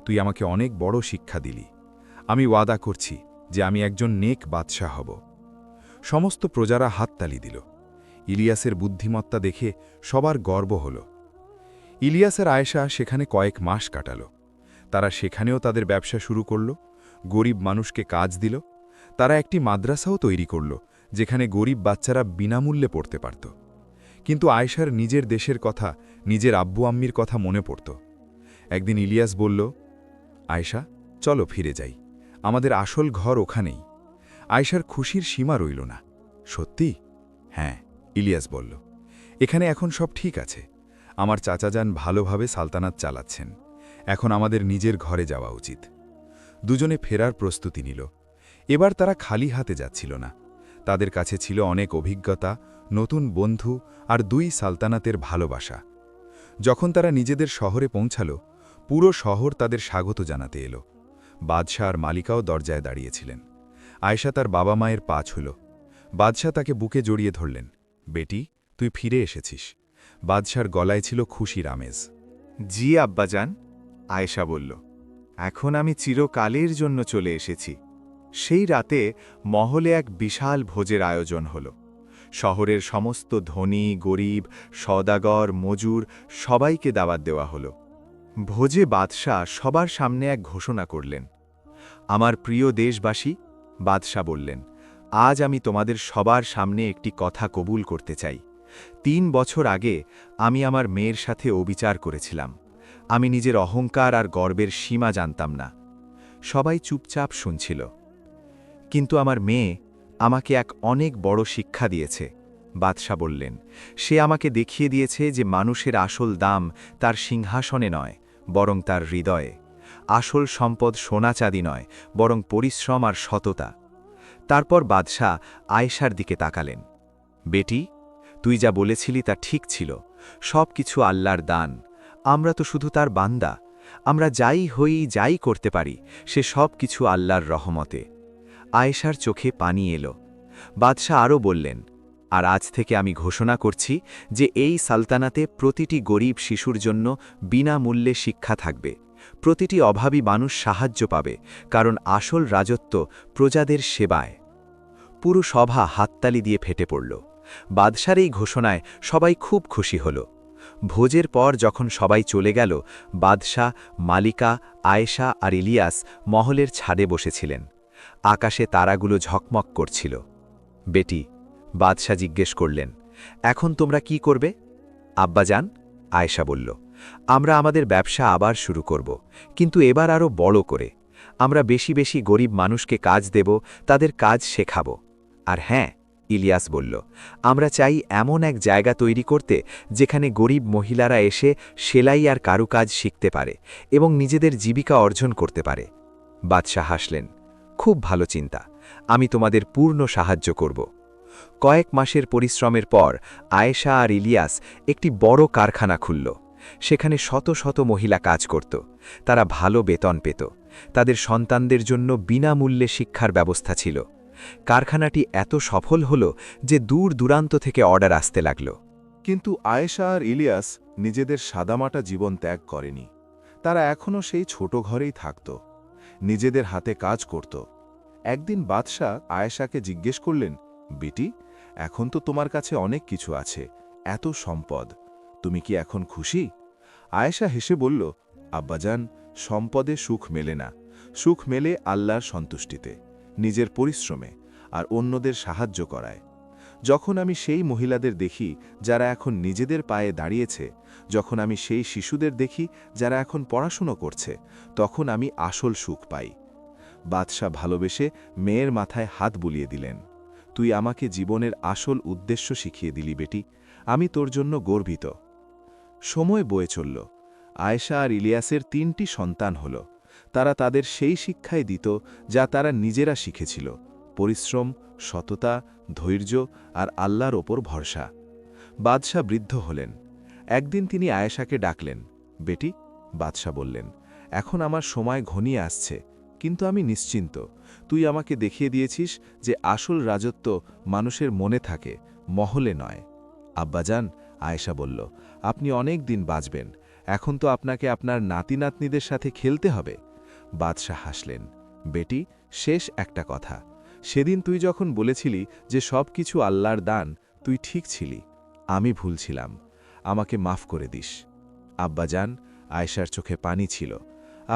তুই আমাকে অনেক বড় শিক্ষা দিলি। আমি ওয়াদা করছি যে আমি একজন নেক বাদশাহ হব। সমস্ত প্রজারা হাততালি দিল। ইলিয়াসের বুদ্ধিমত্তা দেখে সবার গর্ব হল। ইলিয়াসের আয়েশা সেখানে কয়েক মাস কাটাল। তারা সেখানেও তাদের ব্যবসা শুরু করল, গরিব মানুষকে কাজ দিল। তারা একটি মাদ্রাসাও তৈরি করল, যেখানে গরিব বাচ্চারা বিনামূল্যে পড়তে পারত। কিন্তু আয়েশার নিজের দেশের কথা, নিজের আব্বু আম্মির কথা মনে পড়ত। একদিন ইলিয়াস বলল, আয়েশা, চলো ফিরে যাই, আমাদের আসল ঘর ওখানেই। আয়েশার খুশির সীমা রইল না। সত্যি? হ্যাঁ, ইলিয়াস বলল, এখানে এখন সব ঠিক আছে। আমার চাচাজান ভালোভাবে সালতানাত চালাচ্ছেন। এখন আমাদের নিজের ঘরে যাওয়া উচিত। দুজনে ফেরার প্রস্তুতি নিল। এবার তারা খালি হাতে যাচ্ছিল না। তাদের কাছে ছিল অনেক অভিজ্ঞতা, নতুন বন্ধু আর 2 সালতানাতের ভালোবাসা। যখন তারা নিজেদের শহরে পৌঁছাল, পুরো শহর তাদের স্বাগত জানাতে এলো। বাদশাহ আর মালিকাও দরজায় দাঁড়িয়েছিলেন। আয়েশা তার বাবা মায়ের পা ছুঁল। বাদশাহ তাকে বুকে জড়িয়ে ধরলেন। বেটি, তুই ফিরে এসেছিস। বাদশার গলায় ছিল খুশির আমেজ। জি আব্বাজান, আয়েশা বলল, এখন আমি চিরকালের জন্য চলে এসেছি। সেই রাতে মহলে এক বিশাল ভোজের আয়োজন হল। শহরের সমস্ত ধনী, গরিব, সওদাগর, মজুর সবাইকে দাওয়াত দেওয়া হল। ভোজে বাদশাহ সবার সামনে এক ঘোষণা করলেন। আমার প্রিয় দেশবাসী, বাদশাহ বললেন, আজ আমি তোমাদের সবার সামনে একটি কথা কবুল করতে চাই। 3 বছর আগে আমি আমার মেয়ের সাথে অবিচার করেছিলাম। আমি নিজের অহংকার আর গর্বের সীমা জানতাম না। সবাই চুপচাপ শুনছিল। কিন্তু আমার মেয়ে আমাকে এক অনেক বড় শিক্ষা দিয়েছে, বাদশাহ বললেন। সে আমাকে দেখিয়ে দিয়েছে যে মানুষের আসল দাম তার সিংহাসনে নয়, বরং তার হৃদয়ে। আসল সম্পদ সোনা চাঁদি নয়, বরং পরিশ্রম আর সততা। তারপর বাদশাহ আয়েশার দিকে তাকালেন। বেটি, তুই যা বলেছিলি তা ঠিক ছিল। সব কিছু আল্লাহর দান। আমরা তো শুধু তার বান্দা। আমরা যাই হই, যাই করতে পারি, সে সব কিছু আল্লাহর রহমতে। আয়েশার চোখে পানি এলো। বাদশাহ আরও বললেন, আর আজ থেকে আমি ঘোষণা করছি যে এই সালতানাতে প্রতিটি গরিব শিশুর জন্য বিনামূল্যে শিক্ষা থাকবে। প্রতিটি অভাবী মানুষ সাহায্য পাবে, কারণ আসল রাজত্ব প্রজাদের সেবায়। পুরো সভা হাততালি দিয়ে ফেটে পড়ল। বাদশার এই ঘোষণায় সবাই খুব খুশি হল। ভোজের পর যখন সবাই চলে গেল, বাদশাহ, মালিকা, আয়েশা আর ইলিয়াস মহলের ছাদে বসেছিলেন। আকাশে তারাগুলো ঝকমক করছিল। বেটি, বাদশাহ জিজ্ঞেস করলেন, এখন তোমরা কি করবে? আব্বাজান, আয়েশা বলল, আমরা আমাদের ব্যবসা আবার শুরু করব, কিন্তু এবার আরও বড় করে। আমরা বেশি বেশি গরিব মানুষকে কাজ দেব, তাদের কাজ শেখাব। আর হ্যাঁ, ইলিয়াস বলল, আমরা চাই এমন এক জায়গা তৈরি করতে যেখানে গরিব মহিলারা এসে সেলাই আর কারুকাজ শিখতে পারে এবং নিজেদের জীবিকা অর্জন করতে পারে। বাদশাহ হাসলেন, খুব ভালো চিন্তা, আমি তোমাদের পূর্ণ সাহায্য করব। কয়েক মাসের পরিশ্রমের পর আয়েশা আর ইলিয়াস একটি বড় কারখানা খুলল। সেখানে শত শত মহিলা কাজ করত। তারা ভালো বেতন পেত। তাদের সন্তানদের জন্য বিনামূল্যে শিক্ষার ব্যবস্থা ছিল। কারখানাটি এত সফল হল যে দূর দূরান্ত থেকে অর্ডার আসতে লাগল। কিন্তু আয়েশা আর ইলিয়াস নিজেদের সাদামাটা জীবন ত্যাগ করেনি। তারা এখনও সেই ছোট ঘরেই থাকত, নিজেদের হাতে কাজ করত। একদিন বাদশাহ আয়েশাকে জিজ্ঞেস করলেন, বেটি, এখন তো তোমার কাছে অনেক কিছু আছে, এত সম্পদ, তুমি কি এখন খুশি? আয়েশা হেসে বলল, আব্বাজান, সম্পদে সুখ মেলে না, সুখ মেলে আল্লাহর সন্তুষ্টিতে, নিজের পরিশ্রমে আর অন্যদের সাহায্য করায়। যখন আমি সেই মহিলাদের দেখি যারা এখন নিজেদের পায়ে দাঁড়িয়েছে, যখন আমি সেই শিশুদের দেখি যারা এখন পড়াশুনো করছে, তখন আমি আসল সুখ পাই। বাদশাহ ভালোবেসে মেয়ের মাথায় হাত বুলিয়ে দিলেন। তুই আমাকে জীবনের আসল উদ্দেশ্য শিখিয়ে দিলি বেটি, আমি তোর জন্য গর্বিত। সময় বয়ে চলল। আয়েশা আর ইলিয়াসের 3টি সন্তান হল। তারা তাদের সেই শিক্ষাই দিত যা তারা নিজেরা শিখেছিল: পরিশ্রম, সততা, ধৈর্য আর আল্লাহর ওপর ভরসা। বাদশাহ বৃদ্ধ হলেন। একদিন তিনি আয়েশাকে ডাকলেন। বেটি, বাদশাহ বললেন, এখন আমার সময় ঘনিয়ে আসছে, কিন্তু আমি নিশ্চিন্ত। তুই আমাকে দেখিয়ে দিয়েছিস যে আসল রাজত্ব মানুষের মনে থাকে, মহলে নয়। আব্বাজান, আয়েশা বলল, আপনি অনেক দিন বাঁচবেন, এখন তো আপনাকে আপনার নাতি নাতনিদের সাথে খেলতে হবে। বাদশাহ হাসলেন। বেটি, শেষ একটা কথা, সেদিন তুই যখন বলেছিলি যে সব কিছু আল্লাহর দান, তুই ঠিক ছিলি, আমি ভুল ছিলাম, আমাকে মাফ করে দিস। আব্বাজান, আয়েশার চোখে পানি ছিল।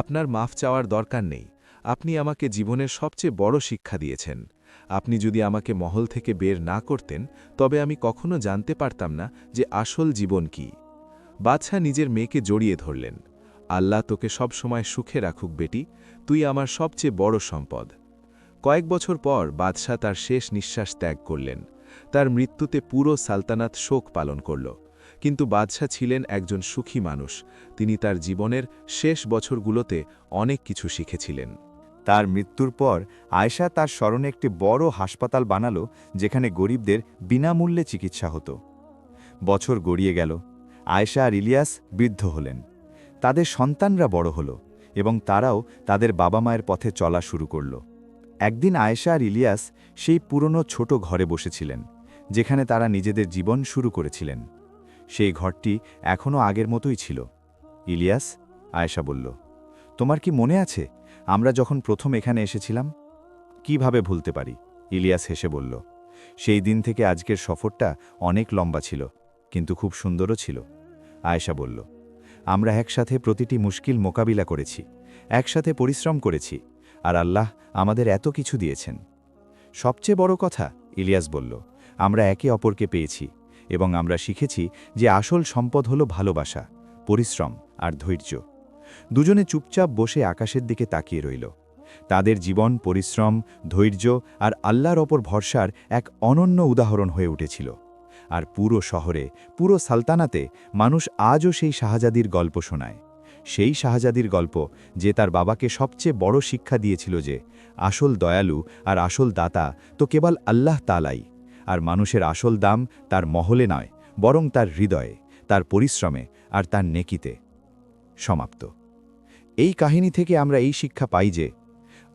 আপনার মাফ চাওয়ার দরকার নেই, আপনি আমাকে জীবনের সবচেয়ে বড় শিক্ষা দিয়েছেন। আপনি যদি আমাকে মহল থেকে বের না করতেন, তবে আমি কখনো জানতে পারতাম না যে আসল জীবন কি। বাদশাহ নিজের মেয়েকে জড়িয়ে ধরলেন। আল্লাহ তোকে সব সময় সুখে রাখুক বেটি, তুই আমার সবচেয়ে বড় সম্পদ। কয়েক বছর পর বাদশাহ তার শেষ নিঃশ্বাস ত্যাগ করলেন। তার মৃত্যুতে পুরো সালতানাত শোক পালন করল। কিন্তু বাদশাহ ছিলেন একজন সুখী মানুষ। তিনি তার জীবনের শেষ বছরগুলোতে অনেক কিছু শিখেছিলেন। তার মৃত্যুর পর আয়েশা তার স্মরণে একটি বড় হাসপাতাল বানালো, যেখানে গরিবদের বিনামূল্যে চিকিৎসা হতো। বছর গড়িয়ে গেল। আয়েশা আর ইলিয়াস বৃদ্ধ হলেন। তাদের সন্তানরা বড় হল এবং তারাও তাদের বাবা মায়ের পথে চলা শুরু করল। একদিন আয়েশা আর ইলিয়াস সেই পুরনো ছোট ঘরে বসেছিলেন, যেখানে তারা নিজেদের জীবন শুরু করেছিলেন। সেই ঘরটি এখনও আগের মতোই ছিল। ইলিয়াস, আয়েশা বলল, তোমার কি মনে আছে আমরা যখন প্রথম এখানে এসেছিলাম? কিভাবে ভুলতে পারি? ইলিয়াস হেসে বলল, সেই দিন থেকে আজকের সফরটা অনেক লম্বা ছিল, কিন্তু খুব সুন্দরও ছিল। আয়েশা বলল, আমরা একসাথে প্রতিটি মুশকিল মোকাবিলা করেছি, একসাথে পরিশ্রম করেছি, আর আল্লাহ আমাদের এত কিছু দিয়েছেন। সবচেয়ে বড় কথা, ইলিয়াস বলল, আমরা একে অপরকে পেয়েছি এবং আমরা শিখেছি যে আসল সম্পদ হলো ভালোবাসা, পরিশ্রম আর ধৈর্য। দুজনে চুপচাপ বসে আকাশের দিকে তাকিয়ে রইল। তাদের জীবন পরিশ্রম, ধৈর্য আর আল্লাহর ওপর ভরসার এক অনন্য উদাহরণ হয়ে উঠেছিল। আর পুরো শহরে, পুরো সালতানাতে মানুষ আজও সেই শাহজাদির গল্প শোনায়। সেই শাহজাদির গল্প যে তার বাবাকে সবচেয়ে বড় শিক্ষা দিয়েছিল যে আসল দয়ালু আর আসল দাতা তো কেবল আল্লাহ তাআলাই, আর মানুষের আসল দাম তার মহলে নয়, বরং তার হৃদয়ে, তার পরিশ্রমে আর তার নেকিতে। সমাপ্ত। এই কাহিনী থেকে আমরা এই শিক্ষা পাই যে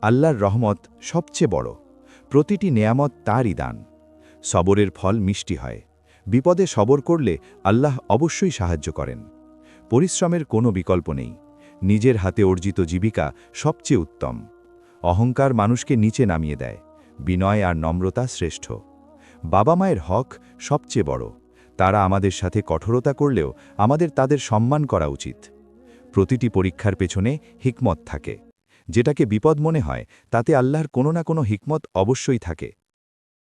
আল্লাহর রহমত সবচেয়ে বড়, প্রতিটি নেয়ামত তারই দান। সবরের ফল মিষ্টি হয়। বিপদে সবর করলে আল্লাহ অবশ্যই সাহায্য করেন। পরিশ্রমের কোনো বিকল্প নেই। নিজের হাতে অর্জিত জীবিকা সবচেয়ে উত্তম। অহংকার মানুষকে নিচে নামিয়ে দেয়, বিনয় আর নম্রতা শ্রেষ্ঠ। বাবা মায়ের হক সবচেয়ে বড়। তারা আমাদের সাথে কঠোরতা করলেও আমাদের তাদের সম্মান করা উচিত। প্রতিটি পরীক্ষার পেছনে হিকমত থাকে। যেটাকে বিপদ মনে হয়, তাতে আল্লাহর কোনো না কোনো হিকমত অবশ্যই থাকে।